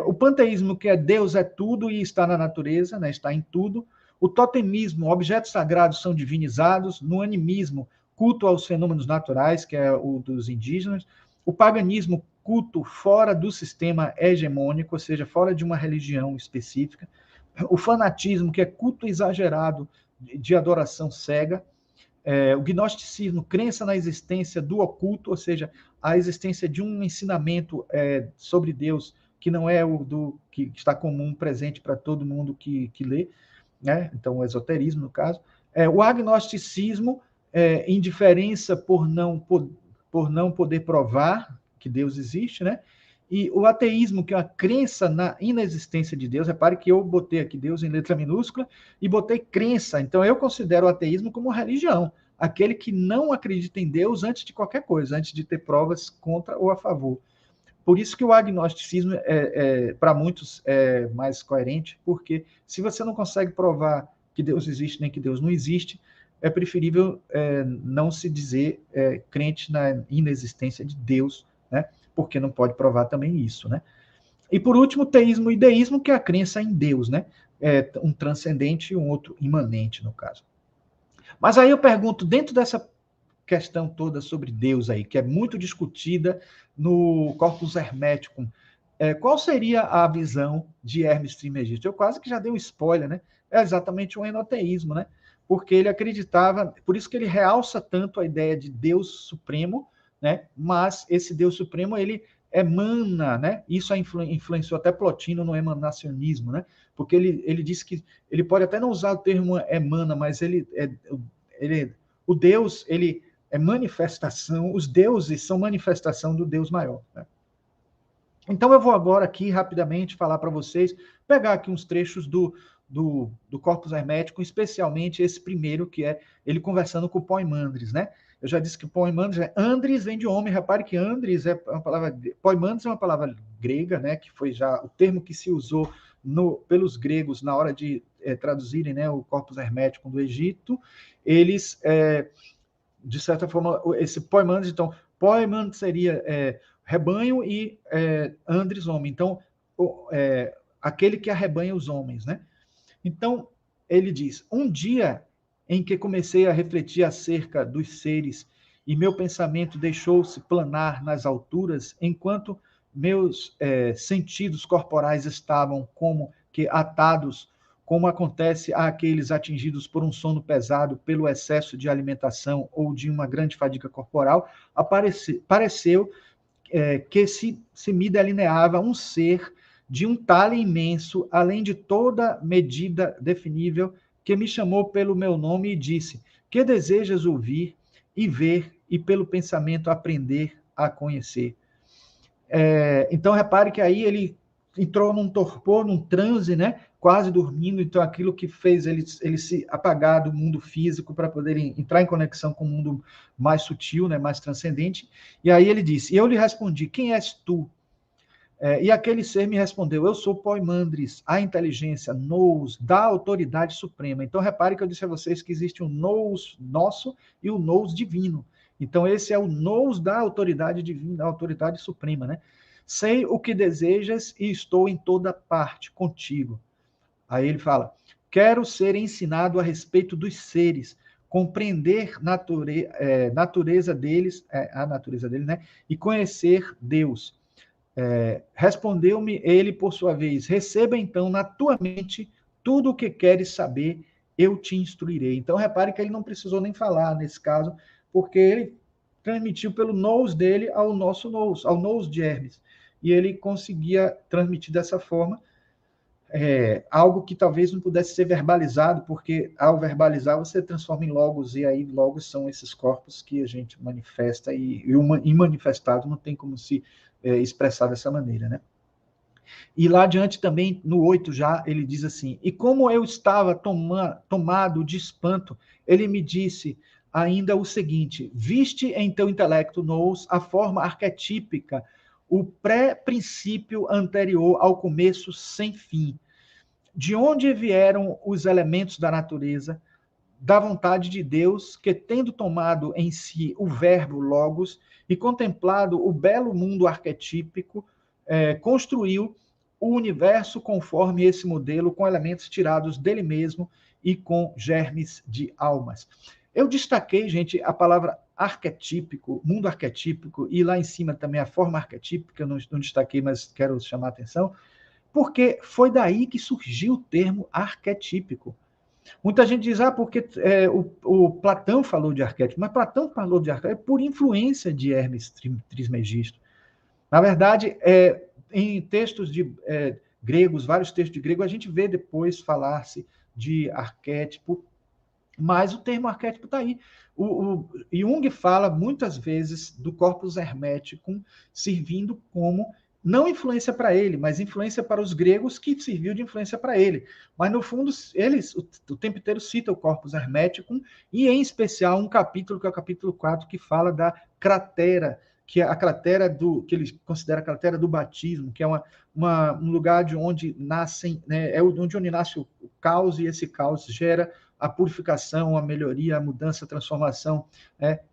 O panteísmo, que é Deus é tudo e está na natureza, né, está em tudo. O totemismo, objetos sagrados são divinizados. No animismo, culto aos fenômenos naturais, que é o dos indígenas. O paganismo, culto fora do sistema hegemônico, ou seja, fora de uma religião específica. O fanatismo, que é culto exagerado de adoração cega. O gnosticismo, crença na existência do oculto, ou seja, a existência de um ensinamento sobre Deus que não é o que está comum, presente para todo mundo que lê, né? Então, o esoterismo, no caso. O agnosticismo, indiferença por não poder provar que Deus existe, né? E o ateísmo, que é uma crença na inexistência de Deus. Repare que eu botei aqui Deus em letra minúscula e botei crença. Então, eu considero o ateísmo como uma religião. Aquele que não acredita em Deus antes de qualquer coisa, antes de ter provas contra ou a favor. Por isso que o agnosticismo, para muitos, é mais coerente, porque se você não consegue provar que Deus existe nem que Deus não existe, é preferível não se dizer crente na inexistência de Deus, né? Porque não pode provar também isso, né? E por último, teísmo e deísmo, que é a crença em Deus, né? Um transcendente e um outro imanente, no caso. Mas aí eu pergunto, dentro dessa questão toda sobre Deus aí, que é muito discutida no Corpus Hermeticum, qual seria a visão de Hermes Trismegisto? Eu quase que já dei um spoiler, né? É exatamente o enoteísmo, né? Porque ele acreditava, por isso que ele realça tanto a ideia de Deus supremo, né? Mas esse Deus supremo, ele emana, né? Isso influenciou até Plotino no emanacionismo, né? Porque ele disse que ele pode até não usar o termo emana, mas o Deus, ele é manifestação, os deuses são manifestação do Deus maior, né? Então eu vou agora aqui rapidamente falar para vocês, pegar aqui uns trechos do Corpus Hermético, especialmente esse primeiro, que é ele conversando com o Poimandres, né? Eu já disse que poimandres, andres vem de homem. Repare que andres é uma palavra, poimandres é uma palavra grega, né, que foi já o termo que se usou pelos gregos na hora de traduzirem, né, o corpus hermético do Egito. Eles, de certa forma, esse poimandres, então, poimandres seria rebanho e andres, homem. Então, aquele que arrebanha os homens, né? Então, ele diz, um dia em que comecei a refletir acerca dos seres e meu pensamento deixou-se planar nas alturas, enquanto meus sentidos corporais estavam como que atados, como acontece àqueles atingidos por um sono pesado pelo excesso de alimentação ou de uma grande fadiga corporal, pareceu que se me delineava um ser de um talhe imenso, além de toda medida definível, que me chamou pelo meu nome e disse: que desejas ouvir e ver, e pelo pensamento aprender a conhecer. Então, repare que aí ele entrou num torpor, num transe, né? Quase dormindo. Então, aquilo que fez ele se apagar do mundo físico para poder entrar em conexão com o mundo mais sutil, né? Mais transcendente. E aí ele disse, e eu lhe respondi, quem és tu? E aquele ser me respondeu, eu sou Poimandres, a inteligência, nous, da autoridade suprema. Então, repare que eu disse a vocês que existe um nous nosso e o nous divino. Então, esse é o nous da autoridade divina, da autoridade suprema, né? Sei o que desejas e estou em toda parte contigo. Aí ele fala, quero ser ensinado a respeito dos seres, compreender natureza deles, a natureza deles, né? E conhecer Deus. Respondeu-me ele, por sua vez, receba então na tua mente tudo o que queres saber, eu te instruirei. Então, repare que ele não precisou nem falar nesse caso, porque ele transmitiu pelo nous dele ao nosso nous, ao nous de Hermes. E ele conseguia transmitir dessa forma algo que talvez não pudesse ser verbalizado, porque ao verbalizar você transforma em logos, e aí logos são esses corpos que a gente manifesta, e imanifestado não tem como se expressar dessa maneira, né? E lá adiante também, no 8 já, ele diz assim, e como eu estava tomado de espanto, ele me disse ainda o seguinte, viste em teu intelecto, nous, a forma arquetípica, o pré-princípio anterior ao começo sem fim, de onde vieram os elementos da natureza, da vontade de Deus, que tendo tomado em si o verbo logos e contemplado o belo mundo arquetípico, construiu o universo conforme esse modelo, com elementos tirados dele mesmo e com germes de almas. Eu destaquei, gente, a palavra arquetípico, mundo arquetípico, e lá em cima também a forma arquetípica, eu não destaquei, mas quero chamar a atenção, porque foi daí que surgiu o termo arquetípico. Muita gente diz, porque o Platão falou de arquétipo, mas Platão falou de arquétipo por influência de Hermes Trismegisto. Na verdade, em textos gregos, vários textos de grego, a gente vê depois falar-se de arquétipo, mas o termo arquétipo está aí. O Jung fala muitas vezes do corpus hermético servindo como não influência para ele, mas influência para os gregos, que serviu de influência para ele. Mas, no fundo, eles o tempo inteiro citam o corpus hermético, e, em especial, um capítulo, que é o capítulo 4, que fala da cratera, que é a cratera que ele considera a cratera do batismo, que é um lugar de onde nascem, né, onde nasce o caos, e esse caos gera a purificação, a melhoria, a mudança, a transformação,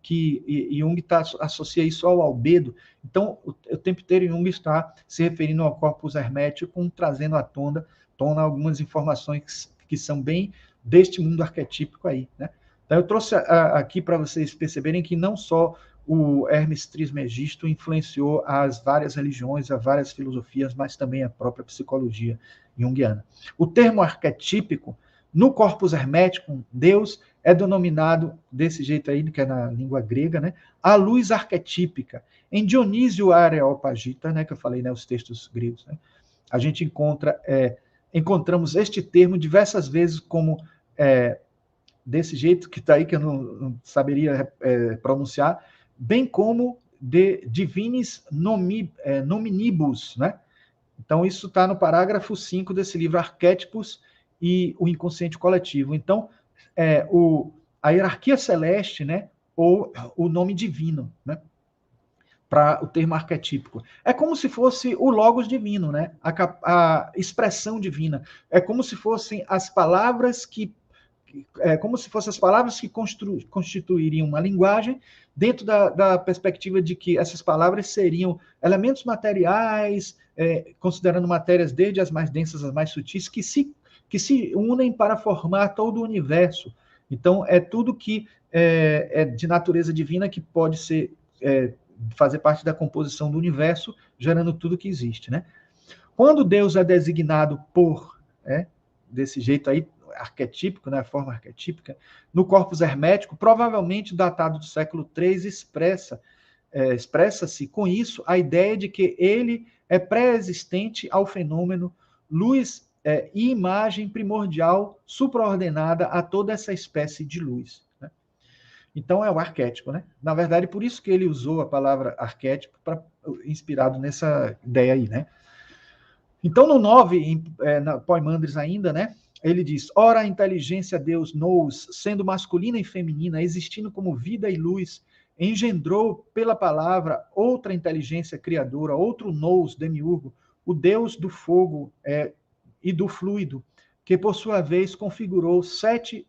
que Jung associa isso ao albedo. Então, o tempo inteiro Jung está se referindo ao corpus hermético, trazendo à tona algumas informações que são bem deste mundo arquetípico aí, né? Então, eu trouxe aqui para vocês perceberem que não só o Hermes Trismegisto influenciou as várias religiões, as várias filosofias, mas também a própria psicologia junguiana. O termo arquetípico, no corpus hermético, Deus é denominado desse jeito aí, que é na língua grega, né? A luz arquetípica. Em Dionísio Areopagita, né, que eu falei, né, os textos gregos, né, a gente encontramos este termo diversas vezes como desse jeito que está aí, que eu não saberia pronunciar, bem como de divinis nominibus, né? Então, isso está no parágrafo 5 desse livro, Arquétipos e o Inconsciente Coletivo. Então, a hierarquia celeste, né, ou o nome divino, né? Para o termo arquetípico. É como se fosse o logos divino, né? A expressão divina. É como se fossem as palavras que constituiriam uma linguagem, dentro da perspectiva de que essas palavras seriam elementos materiais, considerando matérias desde as mais densas às mais sutis, que se unem para formar todo o universo. Então, é tudo que é de natureza divina que pode ser fazer parte da composição do universo, gerando tudo que existe, né? Quando Deus é designado desse jeito aí, arquetípico, né, a forma arquetípica, no corpus hermético, provavelmente datado do século III, expressa-se com isso a ideia de que ele é pré-existente ao fenômeno, luz e imagem primordial supraordenada a toda essa espécie de luz. Né? Então é o arquétipo, né? Na verdade, por isso que ele usou a palavra arquétipo, inspirado nessa ideia aí, né? Então, no 9, na Poimandres ainda, né? Ele diz: ora, a inteligência Deus nous, sendo masculina e feminina, existindo como vida e luz, engendrou pela palavra outra inteligência criadora, outro nous demiurgo, o Deus do fogo e do fluido, que por sua vez configurou 7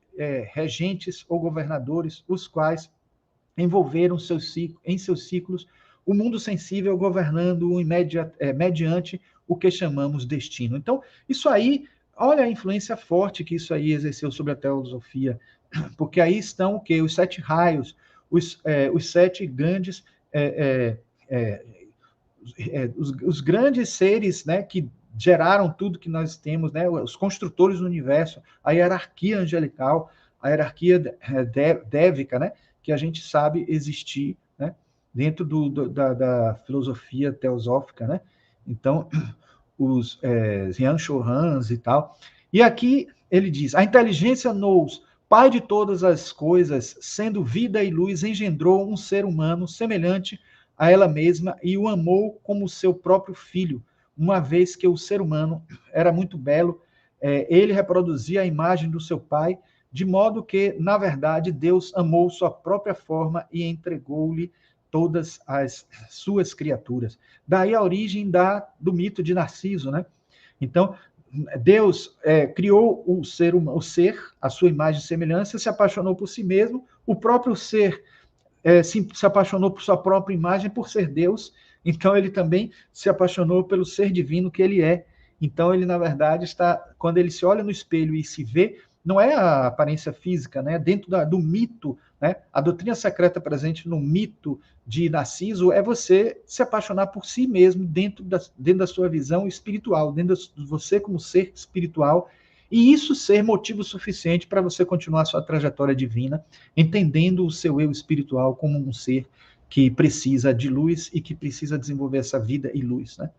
regentes ou governadores, os quais envolveram em seus ciclos o mundo sensível, governando-o mediante o que chamamos destino. Então, isso aí, olha a influência forte que isso aí exerceu sobre a teosofia, porque aí estão o quê? Os 7 raios, os 7 grandes, os grandes seres, né, que geraram tudo que nós temos, né, os construtores do universo, a hierarquia angelical, a hierarquia dévica, né, que a gente sabe existir, né, dentro da filosofia teosófica, né? Então, os Jian Shohans e tal. E aqui ele diz: a inteligência nous, pai de todas as coisas, sendo vida e luz, engendrou um ser humano semelhante a ela mesma e o amou como seu próprio filho, uma vez que o ser humano era muito belo, ele reproduzia a imagem do seu pai, de modo que, na verdade, Deus amou sua própria forma e entregou-lhe todas as suas criaturas. Daí a origem do mito de Narciso, né? Então, Deus criou o ser, a sua imagem e semelhança, se apaixonou por si mesmo, o próprio ser se apaixonou por sua própria imagem, por ser Deus, então ele também se apaixonou pelo ser divino que ele é. Então ele, na verdade, quando ele se olha no espelho e se vê, não é a aparência física, né? Dentro do mito, né? A doutrina secreta presente no mito de Narciso é você se apaixonar por si mesmo dentro da sua visão espiritual, dentro de você como ser espiritual, e isso ser motivo suficiente para você continuar a sua trajetória divina, entendendo o seu eu espiritual como um ser que precisa de luz e que precisa desenvolver essa vida e luz, né?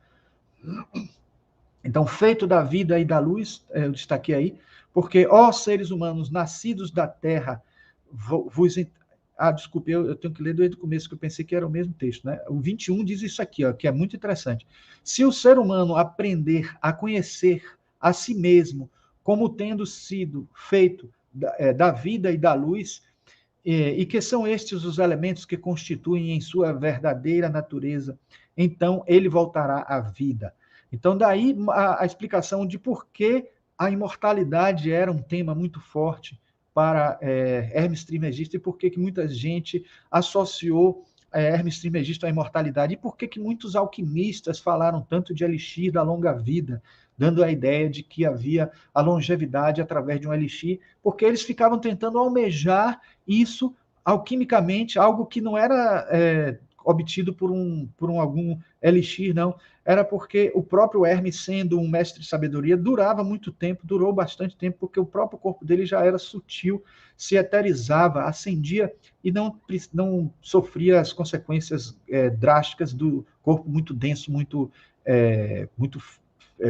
Então, feito da vida e da luz, eu destaquei aí, porque, ó seres humanos, nascidos da terra, desculpe, eu tenho que ler desde o começo, que eu pensei que era o mesmo texto, né? O 21 diz isso aqui, ó, que é muito interessante. Se o ser humano aprender a conhecer a si mesmo como tendo sido feito da vida e da luz, e que são estes os elementos que constituem em sua verdadeira natureza, então ele voltará à vida. Então, daí a explicação de por que a imortalidade era um tema muito forte para Hermes Trismegisto e por que muita gente associou Hermes Trismegisto à imortalidade e por que muitos alquimistas falaram tanto de elixir da longa vida, dando a ideia de que havia a longevidade através de um elixir, porque eles ficavam tentando almejar isso alquimicamente, algo que não era obtido por algum elixir, não. Era porque o próprio Hermes, sendo um mestre de sabedoria, durou bastante tempo, porque o próprio corpo dele já era sutil, se eterizava, ascendia e não sofria as consequências drásticas do corpo muito denso, muito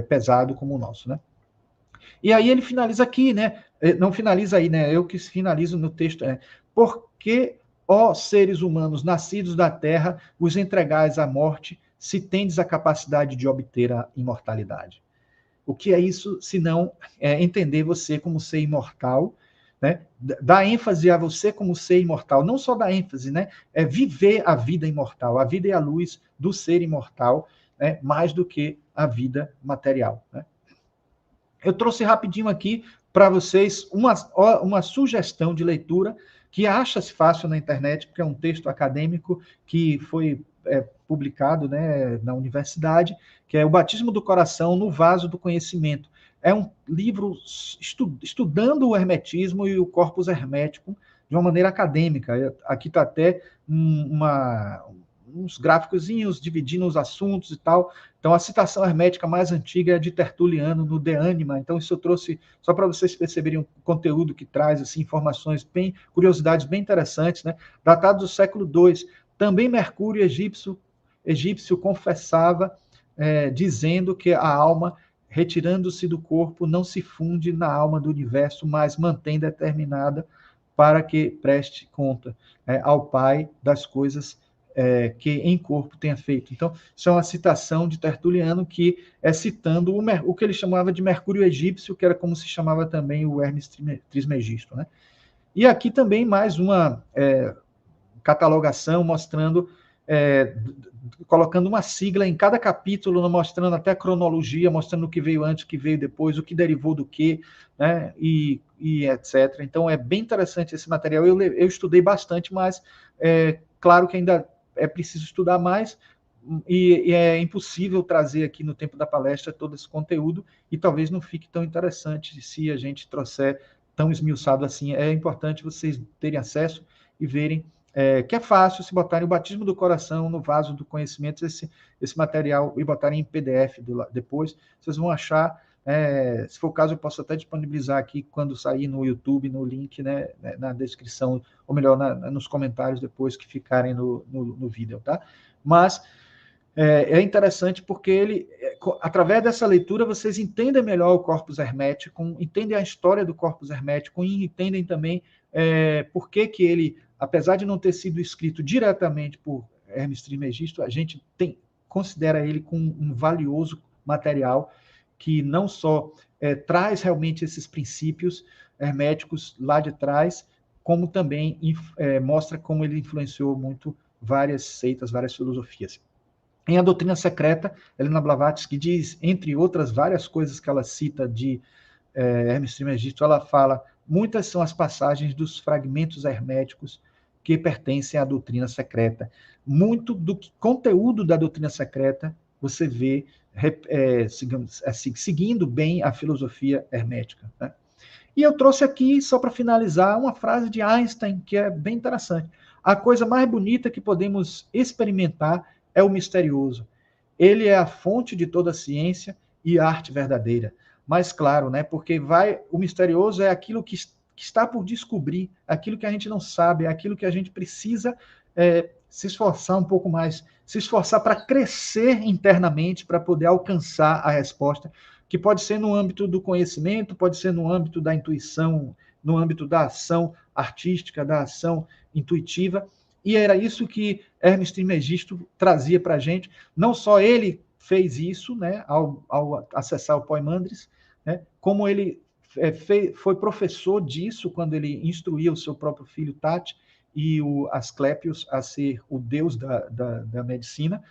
pesado como o nosso, né? E aí ele finaliza aqui, né? Não finaliza aí, né? Eu que finalizo no texto. Porque, ó seres humanos nascidos da terra, os entregais à morte, se tendes a capacidade de obter a imortalidade. O que é isso, se não entender você como ser imortal, né? Dá ênfase a você como ser imortal, não só dá ênfase, né? É viver a vida imortal. A vida é a luz do ser imortal, né? Mais do que a vida material, né? Eu trouxe rapidinho aqui para vocês uma sugestão de leitura que acha-se fácil na internet, porque é um texto acadêmico que foi publicado, né, na universidade, que é O Batismo do Coração no Vaso do Conhecimento. É um livro estudando o hermetismo e o corpus hermético de uma maneira acadêmica. Aqui está até uns gráficozinhos dividindo os assuntos e tal. Então, a citação hermética mais antiga é de Tertuliano, no De Anima. Então, isso eu trouxe só para vocês perceberem o conteúdo que traz, assim, informações bem, curiosidades bem interessantes, né? Datado do século II. Também Mercúrio egípcio confessava, dizendo que a alma, retirando-se do corpo, não se funde na alma do universo, mas mantém determinada para que preste conta ao Pai das coisas que em corpo tenha feito. Então, isso é uma citação de Tertuliano que é citando o que ele chamava de Mercúrio egípcio, que era como se chamava também o Hermes Trismegisto, né? E aqui também mais uma catalogação mostrando, colocando uma sigla em cada capítulo, mostrando até a cronologia, mostrando o que veio antes, o que veio depois, o que derivou do que, né? E etc. Então, é bem interessante esse material. Eu estudei bastante, mas claro que ainda é preciso estudar mais, e é impossível trazer aqui no tempo da palestra todo esse conteúdo, e talvez não fique tão interessante se a gente trouxer tão esmiuçado assim. É importante vocês terem acesso e verem que é fácil se botarem o Batismo do Coração no Vaso do Conhecimento, esse material, e botarem em PDF depois, vocês vão achar. Se for o caso, eu posso até disponibilizar aqui quando sair no YouTube, no link, né, na descrição, ou melhor, nos comentários depois que ficarem no vídeo, tá? Mas é interessante porque ele, através dessa leitura, vocês entendem melhor o corpus hermético, entendem a história do corpus hermético e entendem também por que ele, apesar de não ter sido escrito diretamente por Hermes Trismegisto, a gente considera ele como um valioso material que não só traz realmente esses princípios herméticos lá de trás, como também mostra como ele influenciou muito várias seitas, várias filosofias. Em A Doutrina Secreta, Helena Blavatsky diz, entre outras várias coisas que ela cita de Hermes Trismegisto, ela fala, muitas são as passagens dos fragmentos herméticos que pertencem à doutrina secreta. Muito do conteúdo da doutrina secreta você vê seguindo bem a filosofia hermética, né? E eu trouxe aqui, só para finalizar, uma frase de Einstein que é bem interessante. A coisa mais bonita que podemos experimentar é o misterioso. Ele é a fonte de toda a ciência e arte verdadeira. Mas claro, né? Porque o misterioso é aquilo que está por descobrir, aquilo que a gente não sabe, aquilo que a gente precisa se esforçar um pouco mais, se esforçar para crescer internamente, para poder alcançar a resposta, que pode ser no âmbito do conhecimento, pode ser no âmbito da intuição, no âmbito da ação artística, da ação intuitiva. E era isso que Hermes Trismegisto trazia para a gente. Não só ele fez isso, né, ao acessar o Poimandres, né, como ele foi professor disso quando ele instruía o seu próprio filho Tati e o Asclépios a ser o deus da medicina.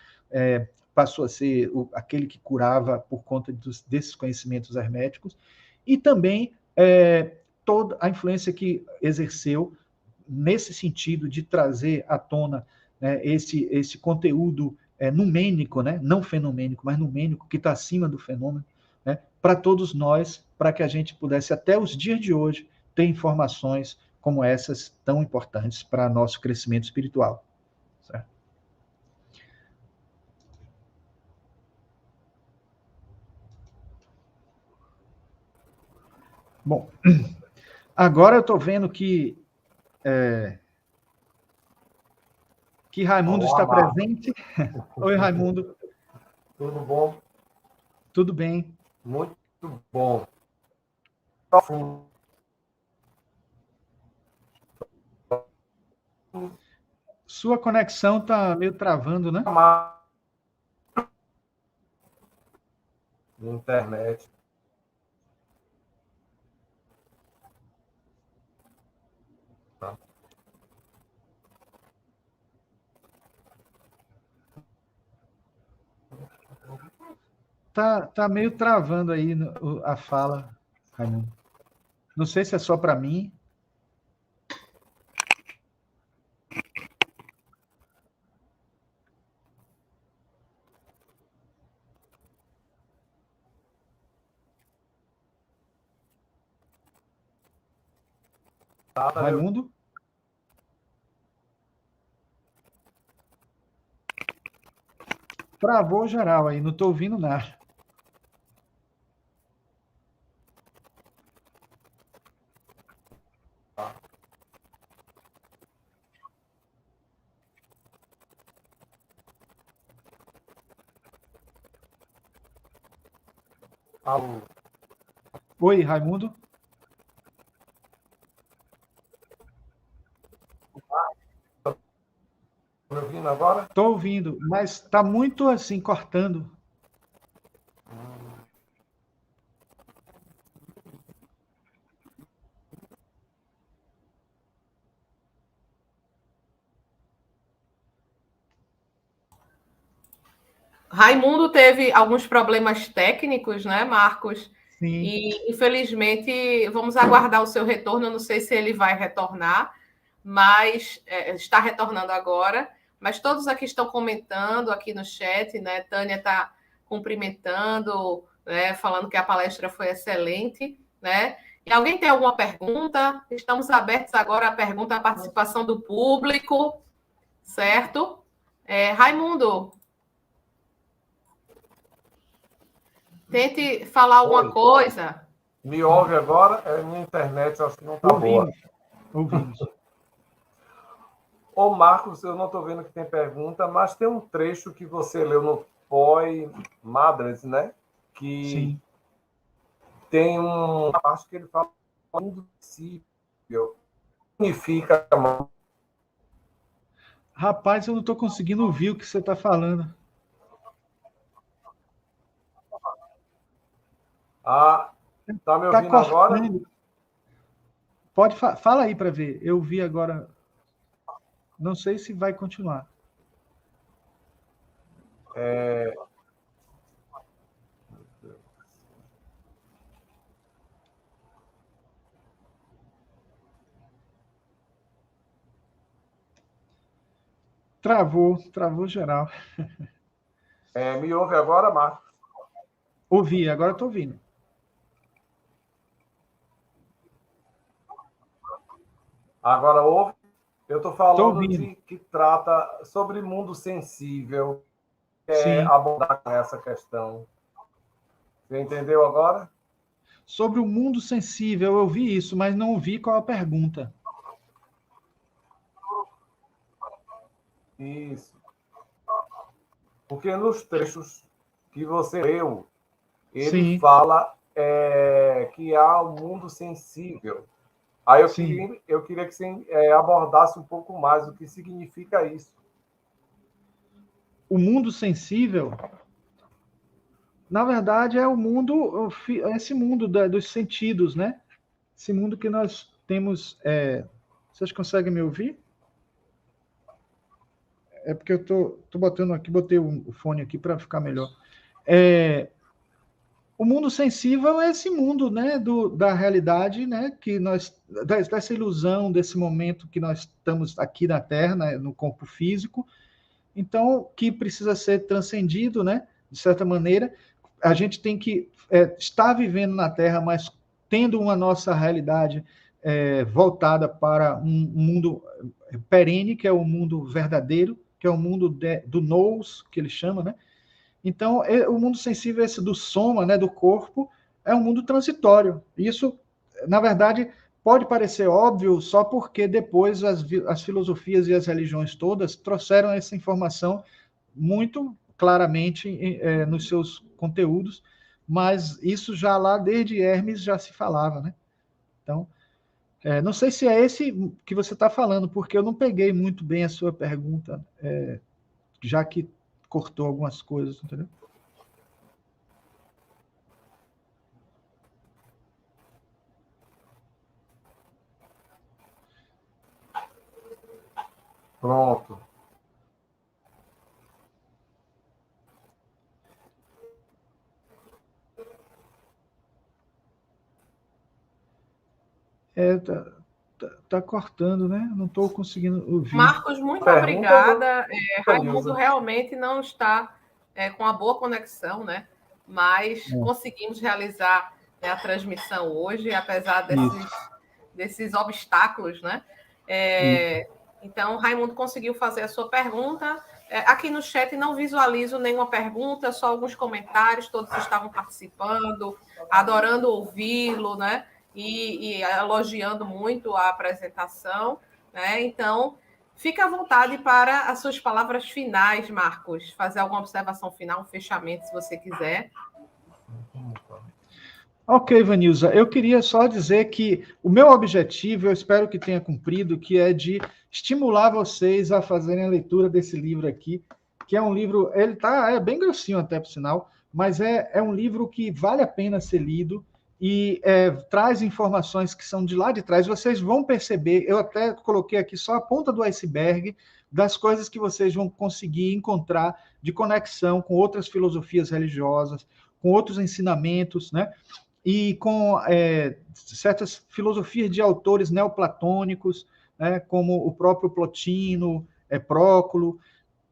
Passou a ser aquele que curava por conta desses conhecimentos herméticos, e também toda a influência que exerceu nesse sentido de trazer à tona, né, esse conteúdo numênico, né, não fenomênico, mas numênico, que está acima do fenômeno, né, para todos nós, para que a gente pudesse, até os dias de hoje, ter informações como essas tão importantes para nosso crescimento espiritual. Certo? Bom, agora eu estou vendo que Raimundo está presente. Oi, Raimundo. Tudo bom? Tudo bem. Muito bom. Sua conexão está meio travando, né? Internet. Tá meio travando aí a fala, Raimundo. Não sei se é só para mim. Raimundo? Travou geral aí, não estou ouvindo nada. Alô. Oi, Raimundo? Tá me ouvindo agora? Estou ouvindo, mas está muito assim, cortando. Raimundo teve alguns problemas técnicos, né, Marcos? Sim. E, infelizmente, vamos aguardar o seu retorno. Eu não sei se ele vai retornar, mas está retornando agora. Mas todos aqui estão comentando aqui no chat, né? Tânia está cumprimentando, né? Falando que a palestra foi excelente, né? E alguém tem alguma pergunta? Estamos abertos agora à pergunta, à participação do público, certo? Raimundo, tente falar alguma coisa. Me ouve agora? Minha internet acho que não está boa. Ouvimos. Ô, Marcos, eu não estou vendo que tem pergunta, mas tem um trecho que você leu no Poi Madres, né? Que Sim. tem uma parte que ele fala do princípio. Significa. Rapaz, eu não estou conseguindo ouvir o que você está falando. Tá me ouvindo agora? Pode fala aí para ver. Eu vi agora. Não sei se vai continuar. Travou geral. Me ouve agora, Marcos? Ouvi, agora estou ouvindo. Agora ouve. Eu estou falando de que trata sobre mundo sensível, Sim. abordar essa questão. Você entendeu agora? Sobre o mundo sensível, eu vi isso, mas não vi qual a pergunta. Isso. Porque nos trechos que você leu, ele fala que há um mundo sensível. Aí eu queria que você abordasse um pouco mais o que significa isso. O mundo sensível, na verdade, é o mundo, esse mundo dos sentidos, né? Esse mundo que nós temos. Vocês conseguem me ouvir? É porque eu tô botando aqui, botei o fone aqui para ficar melhor. O mundo sensível é esse mundo, né, da realidade, né, que dessa ilusão, desse momento que nós estamos aqui na Terra, né, no corpo físico, então que precisa ser transcendido, né, de certa maneira. A gente tem que estar vivendo na Terra, mas tendo uma nossa realidade voltada para um mundo perene, que é o mundo verdadeiro, que é o mundo do nous, que ele chama, né? Então, o mundo sensível, esse do soma, né, do corpo, é um mundo transitório. Isso, na verdade, pode parecer óbvio só porque depois as filosofias e as religiões todas trouxeram essa informação muito claramente nos seus conteúdos, mas isso já lá desde Hermes já se falava, né? Então, não sei se é esse que você está falando, porque eu não peguei muito bem a sua pergunta, já que cortou algumas coisas, entendeu? Pronto. Tá cortando, né? Não estou conseguindo ouvir. Marcos, muito obrigada. Raimundo realmente não está com a boa conexão, né? Mas conseguimos realizar a transmissão hoje, apesar desses obstáculos, né? Então, Raimundo conseguiu fazer a sua pergunta. Aqui no chat não visualizo nenhuma pergunta, só alguns comentários, todos estavam participando, adorando ouvi-lo, né? E elogiando muito a apresentação, né? Então, fique à vontade para as suas palavras finais, Marcos. Fazer alguma observação final, um fechamento, se você quiser. Ok, Vanilza, eu queria só dizer que o meu objetivo, eu espero que tenha cumprido, que é de estimular vocês a fazerem a leitura desse livro aqui, que é um livro, ele é bem grossinho até, por sinal, mas é um livro que vale a pena ser lido e traz informações que são de lá de trás. Vocês vão perceber, eu até coloquei aqui só a ponta do iceberg das coisas que vocês vão conseguir encontrar de conexão com outras filosofias religiosas, com outros ensinamentos, né? E com certas filosofias de autores neoplatônicos, né, como o próprio Plotino, Próclo,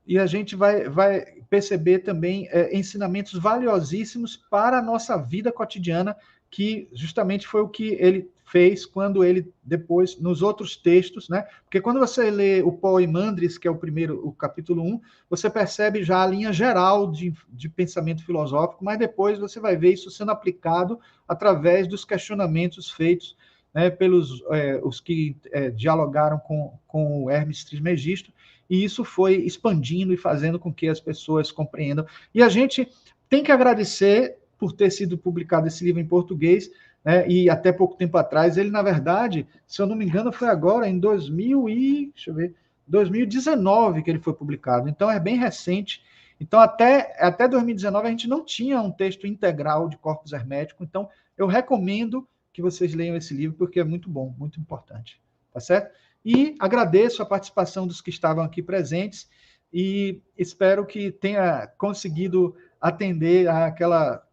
e a gente vai perceber também ensinamentos valiosíssimos para a nossa vida cotidiana, que justamente foi o que ele fez quando ele depois, nos outros textos, né? Porque quando você lê o Poimandres, que é o capítulo 1, você percebe já a linha geral de pensamento filosófico, mas depois você vai ver isso sendo aplicado através dos questionamentos feitos, né, pelos os que dialogaram com o Hermes Trismegisto, e isso foi expandindo e fazendo com que as pessoas compreendam. E a gente tem que agradecer por ter sido publicado esse livro em português, né, e até pouco tempo atrás, ele, na verdade, se eu não me engano, foi agora, em 2019 que ele foi publicado. Então, é bem recente. Então, até 2019, a gente não tinha um texto integral de Corpus Hermético. Então, eu recomendo que vocês leiam esse livro, porque é muito bom, muito importante. Tá certo? E agradeço a participação dos que estavam aqui presentes e espero que tenha conseguido atender àquela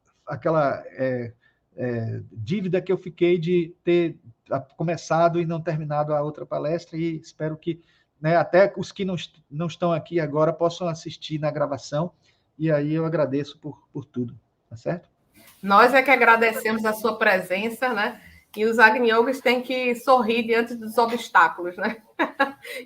dívida que eu fiquei de ter começado e não terminado a outra palestra, e espero que, né, até os que não estão aqui agora possam assistir na gravação, e aí eu agradeço por tudo, tá certo? Nós é que agradecemos a sua presença, né? E os Agni-Yogis têm que sorrir diante dos obstáculos, né?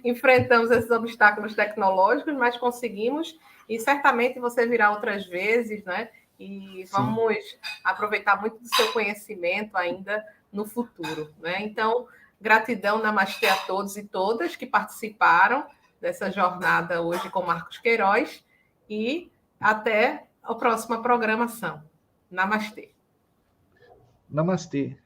Enfrentamos esses obstáculos tecnológicos, mas conseguimos, e certamente você virá outras vezes, né? E vamos aproveitar muito do seu conhecimento ainda no futuro, né? Então, gratidão, namastê a todos e todas que participaram dessa jornada hoje com Marcos Queiroz, e até a próxima programação. Namastê. Namastê.